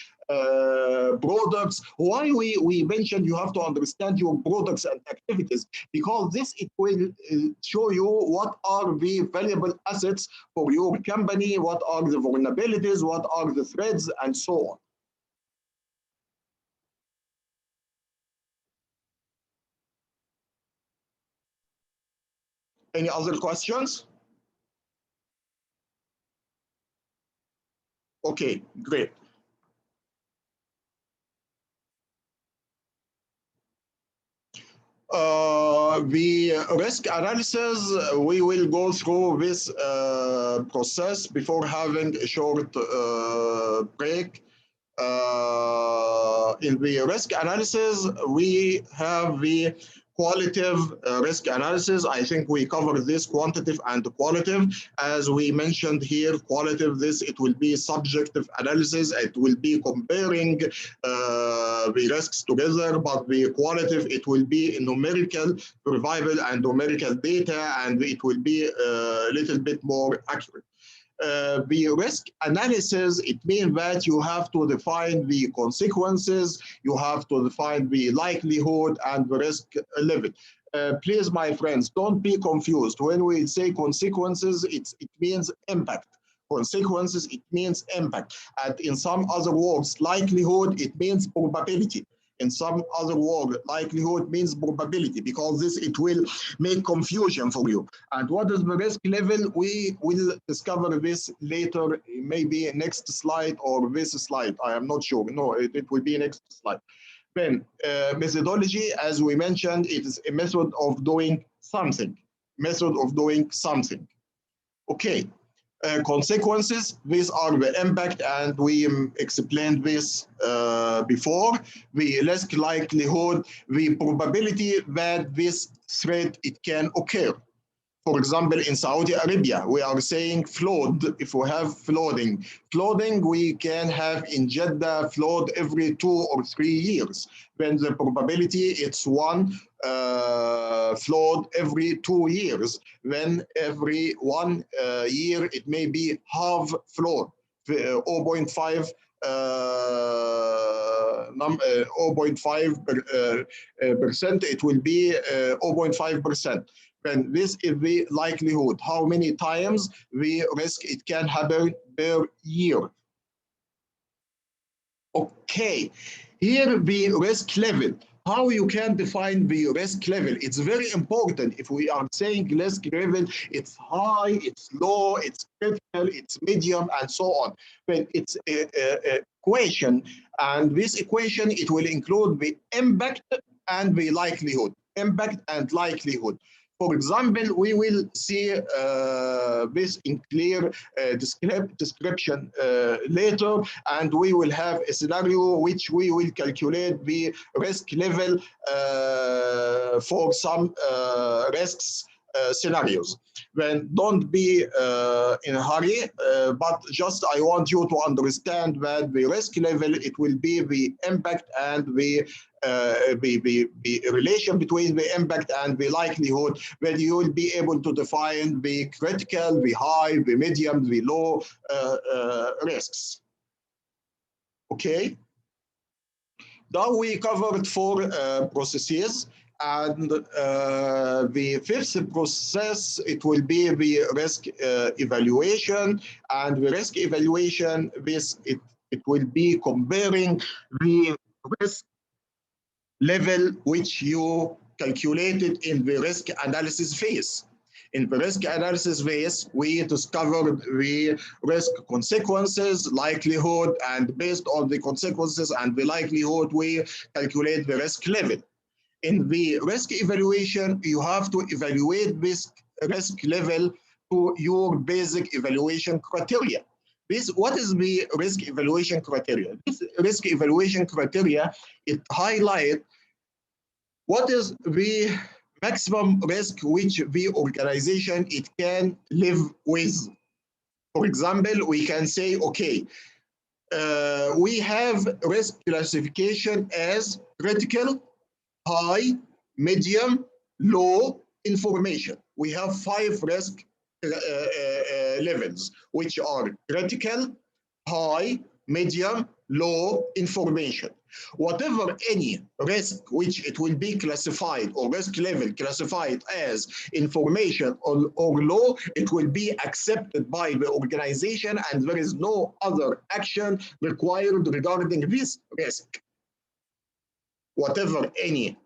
products. Why we mentioned you have to understand your products and activities? Because this, it will show you what are the valuable assets for your company, what are the vulnerabilities, what are the threats, and so on. Any other questions? Okay, great. The risk analysis, we will go through this process before having a short break. In the risk analysis, we have the qualitative risk analysis. I think we covered this quantitative and qualitative. As we mentioned here, qualitative, it will be subjective analysis. It will be comparing the risks together, but the qualitative, it will be numerical, survival and numerical data, and it will be a little bit more accurate. The risk analysis, it means that you have to define the consequences, you have to define the likelihood and the risk level. Please, my friends, don't be confused. When we say consequences, it means impact. Consequences, it means impact. And in some other words, likelihood, it means probability. In some other word, likelihood means probability, because this, it will make confusion for you. And what is the risk level? We will discover this later, maybe next slide or this slide. I am not sure. No, it will be next slide. Then methodology, as we mentioned, it is a method of doing something. Method of doing something. Okay. Consequences, these are the impact, and we explained this before. The risk likelihood, the probability that this threat, it can occur. For example, in Saudi Arabia, we are saying flood. If we have flooding, we can have in Jeddah flood every 2 or 3 years. When the probability, it's one flood every 2 years. When every 1 year, it may be half flood, 0.5 0.5%, it will be 0.5%. And this is the likelihood, how many times the risk it can happen per year. Okay, here the risk level. How you can define the risk level? It's very important. If we are saying risk level, it's high, it's low, it's critical, it's medium, and so on. But it's a equation, and this equation, it will include the impact and the likelihood. Impact and likelihood. For example, we will see this in clear description later, and we will have a scenario which we will calculate the risk level for some risks scenarios. Then don't be in a hurry, but just I want you to understand that the risk level, it will be the impact and the relation between the impact and the likelihood, when you will be able to define the critical, the high, the medium, the low risks. Okay. Now we covered 4 processes. And the 5th process, it will be the risk evaluation. And the risk evaluation, it will be comparing the risk level which you calculated in the risk analysis phase. In the risk analysis phase, we discovered the risk consequences, likelihood, and based on the consequences and the likelihood, we calculate the risk level. In the risk evaluation, you have to evaluate this risk level to your basic evaluation criteria. What is the risk evaluation criteria? This risk evaluation criteria, it highlights what is the maximum risk which the organization it can live with. For example, we can say, okay, we have risk classification as critical, high, medium, low, information. We have 5 risk levels, which are critical, high, medium, low, information. Whatever any risk which it will be classified or risk level classified as information or low, it will be accepted by the organization and there is no other action required regarding this risk. Whatever any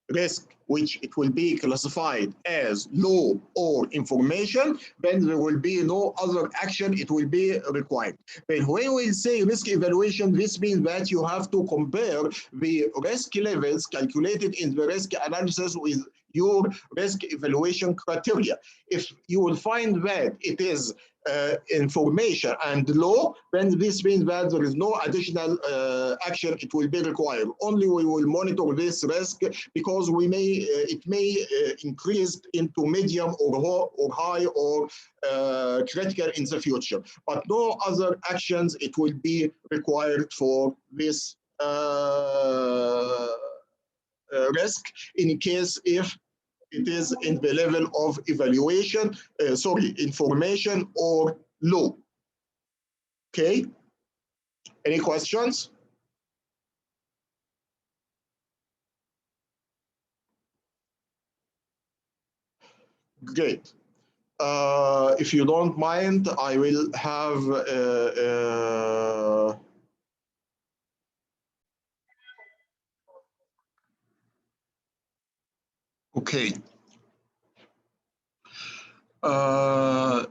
risk which it will be classified as low or information, then there will be no other action it will be required. But when we say risk evaluation, this means that you have to compare the risk levels calculated in the risk analysis with your risk evaluation criteria. If you will find that it is information and low, then this means that there is no additional action it will be required. Only we will monitor this risk because we may it may increase into medium or high or critical in the future. But no other actions it will be required for this risk in case if it is in the level of evaluation, information or low. Okay, any questions? Great. If you don't mind, I will have okay.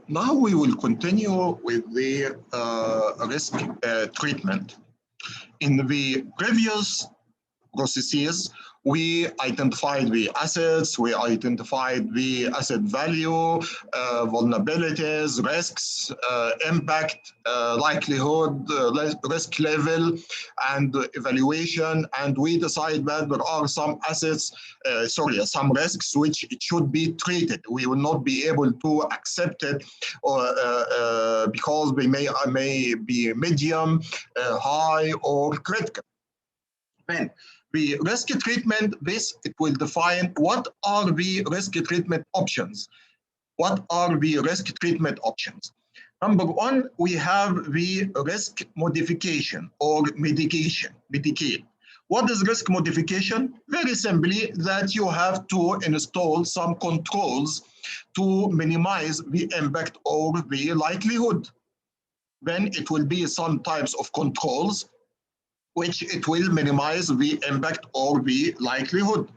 Now we will continue with the risk treatment. In the previous processes, we identified the assets, we identified the asset value, vulnerabilities, risks, impact, likelihood, risk level, and evaluation. And we decide that there are some assets, some risks which it should be treated. We will not be able to accept it because they may be medium, high, or critical. Then the risk treatment, it will define what are the risk treatment options. What are the risk treatment options? Number one, we have the risk modification or mitigation. What is risk modification? Very simply that you have to install some controls to minimize the impact or the likelihood. Then it will be some types of controls which it will minimize the impact or the likelihood.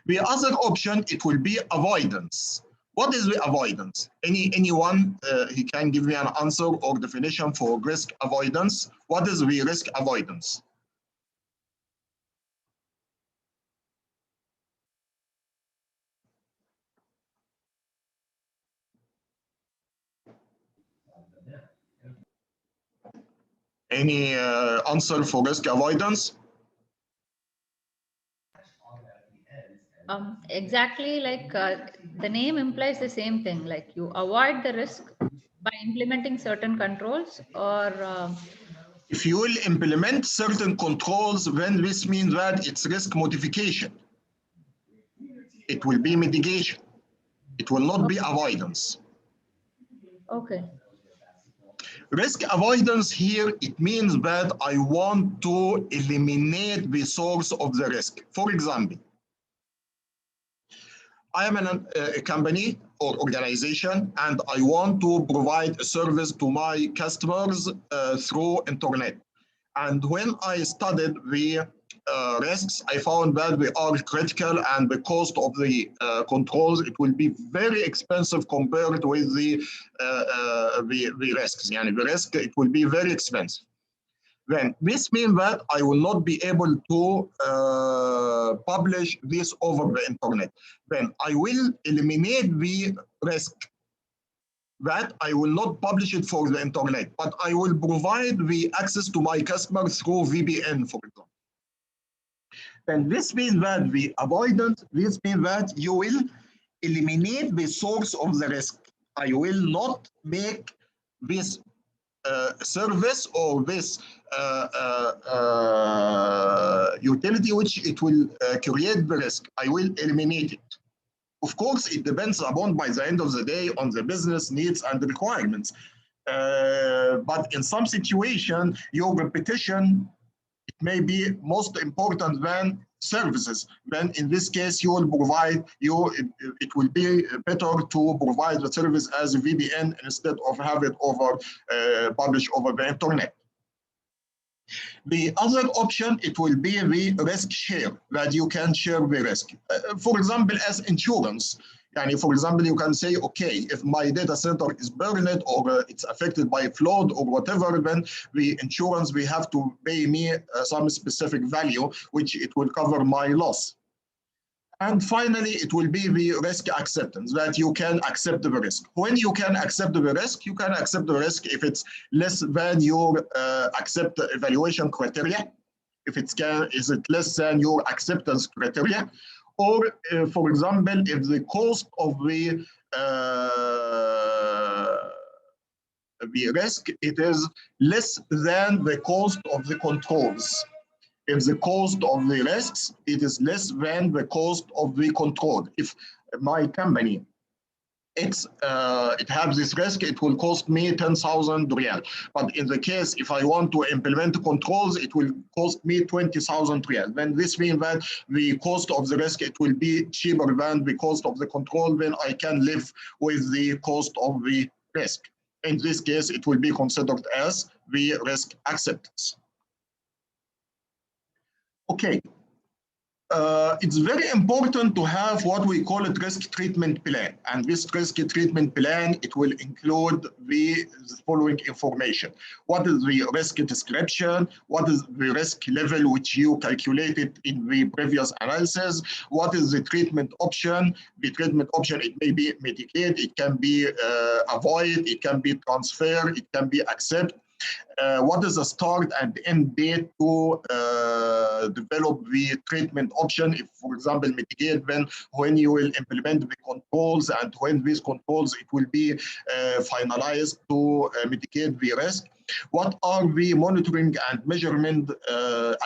The other option, it will be avoidance. What is the avoidance? Anyone, he can give me an answer or definition for risk avoidance. What is the risk avoidance? Any answer for risk avoidance? Exactly, like the name implies the same thing, like you avoid the risk by implementing certain controls or if you will implement certain controls, then this means that it's risk modification. It will be mitigation. It will not be avoidance. okay. Risk avoidance here, it means that I want to eliminate the source of the risk. For example, I am a company or organization and I want to provide a service to my customers through internet. And when I studied the risks, I found that they are critical and the cost of the controls, it will be very expensive compared with the risks. The risk, it will be very expensive. Then this means that I will not be able to publish this over the internet. Then I will eliminate the risk. that I will not publish it for the internet, but I will provide the access to my customer through VPN, for example. And this means that the avoidance, this means that you will eliminate the source of the risk. I will not make this service or this utility which it will create the risk. I will eliminate it. Of course, it depends upon, by the end of the day, on the business needs and requirements. But in some situation, your reputation, it may be most important than services. Then in this case, you will provide, it will be better to provide the service as a VPN instead of have it over, published over the internet. The other option, it will be the risk share, that you can share the risk. For example, as insurance. And for example, you can say, okay, if my data center is burned or it's affected by flood or whatever, then the insurance, we have to pay me some specific value, which it will cover my loss. And finally, it will be the risk acceptance, that you can accept the risk. When you can accept the risk, you can accept the risk if it's less than your accept evaluation criteria, if it's is it less than your acceptance criteria, or for example, if the cost of the risk, it is less than the cost of the controls. If the cost of the risks, it is less than the cost of the control. If my company, it has this risk, it will cost me 10,000 riyal. But in the case, if I want to implement controls, it will cost me 20,000 riyal. Then this means that the cost of the risk, it will be cheaper than the cost of the control. Then I can live with the cost of the risk. In this case, it will be considered as the risk acceptance. Okay, it's very important to have what we call a risk treatment plan. And this risk treatment plan, it will include the following information. What is the risk description? What is the risk level which you calculated in the previous analysis? What is the treatment option? The treatment option, it may be mitigate, it can be avoid, it can be transfer, it can be accept. What is the start and end date to develop the treatment option? If, for example, mitigate, then when you will implement the controls and when these controls, it will be finalized to mitigate the risk. What are the monitoring and measurement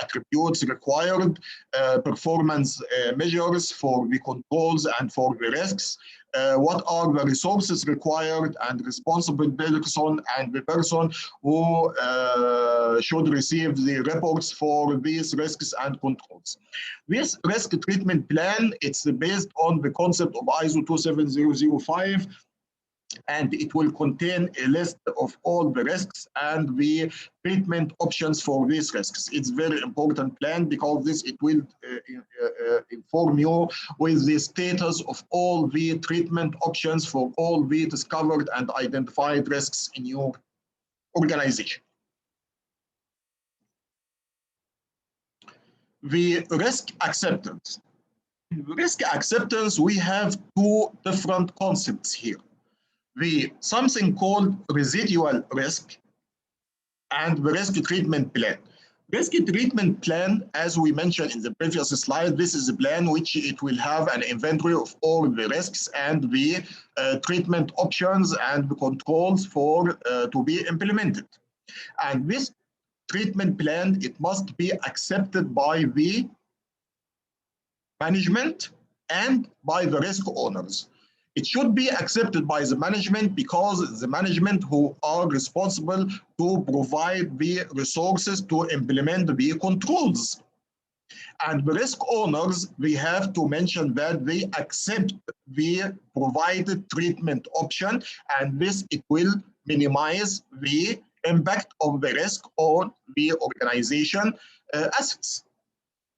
attributes required, performance measures for the controls and for the risks? What are the resources required and responsible person and the person who should receive the reports for these risks and controls. This risk treatment plan, it's based on the concept of ISO 27005, and it will contain a list of all the risks and the treatment options for these risks. It's very important plan because this, it will inform you with the status of all the treatment options for all the discovered and identified risks in your organization. The risk acceptance. In risk acceptance, we have two different concepts here. Something called residual risk and the risk treatment plan. Risk treatment plan, as we mentioned in the previous slide, this is a plan which it will have an inventory of all the risks and the treatment options and the controls for to be implemented. And this treatment plan, it must be accepted by the management and by the risk owners. It should be accepted by the management because the management who are responsible to provide the resources to implement the controls. And the risk owners, we have to mention that they accept the provided treatment option, and this, it will minimize the impact of the risk on the organization assets.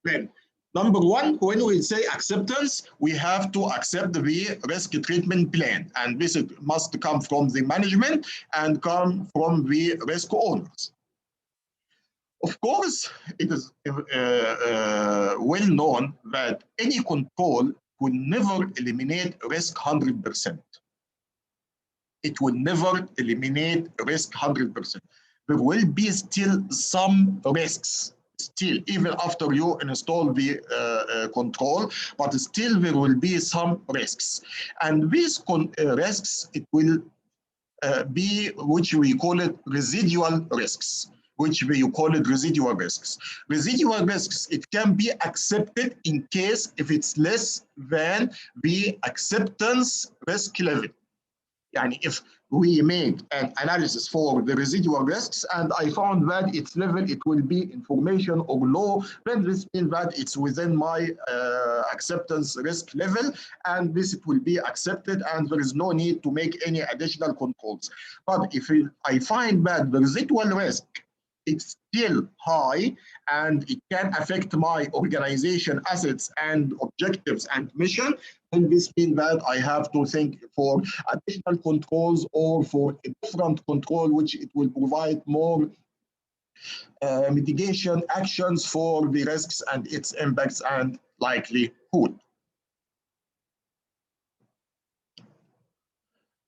Then, number one, when we say acceptance, we have to accept the risk treatment plan, and this must come from the management and come from the risk owners. Of course, it is well known that any control will never eliminate risk 100%. It will never eliminate risk 100%. There will be still some risks, still, even after you install the control, but still there will be some risks. And these risks, it will be, which we call it residual risks. Residual risks, it can be accepted in case if it's less than the acceptance risk level. Yani if we made an analysis for the residual risks and I found that its level, it will be information or low, then this means that it's within my acceptance risk level, and this it will be accepted and there is no need to make any additional controls. But if I find that the residual risk, it's still high and it can affect my organization assets and objectives and mission, then this means that I have to think for additional controls or for a different control, which it will provide more mitigation actions for the risks and its impacts and likelihood.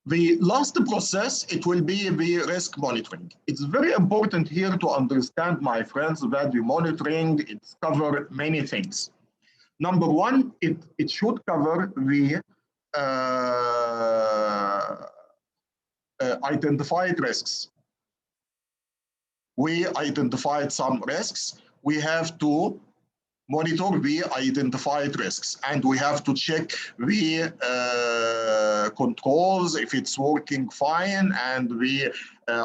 The last process, it will be the risk monitoring. It's very important here to understand, my friends, that the monitoring, it covers many things. Number one, it should cover the identified risks. We identified some risks. We have to monitor the identified risks and we have to check the controls if it's working fine and the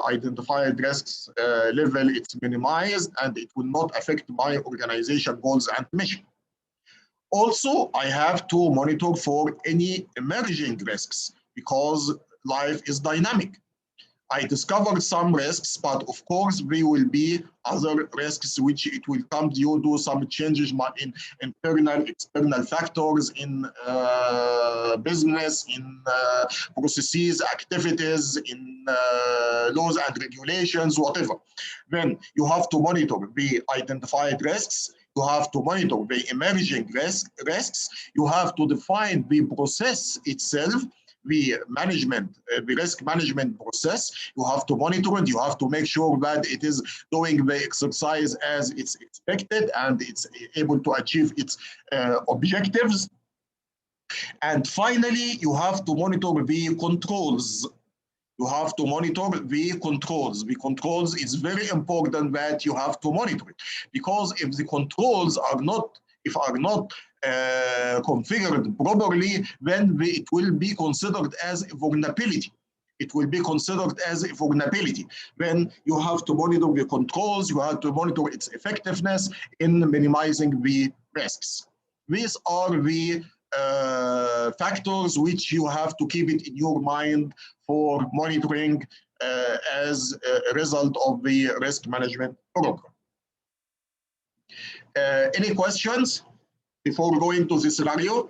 identified risks level it's minimized and it will not affect my organization goals and mission. Also, I have to monitor for any emerging risks because life is dynamic. I discovered some risks, but of course there will be other risks which it will come due to some changes in internal, external factors, in business, in processes, activities, in laws and regulations, whatever. Then you have to monitor the identified risks. You have to monitor the emerging risks. You have to define the process itself, the management, the risk management process. You have to monitor it. You have to make sure that it is doing the exercise as it's expected and it's able to achieve its objectives. And finally, you have to monitor the controls. You have to monitor the controls. The controls is very important that you have to monitor it, because if the controls are not configured properly, then it will be considered as a vulnerability. It will be considered as a vulnerability. Then you have to monitor the controls. You have to monitor its effectiveness in minimizing the risks. These are the factors which you have to keep it in your mind for monitoring as a result of the risk management program. Any questions before going to the scenario?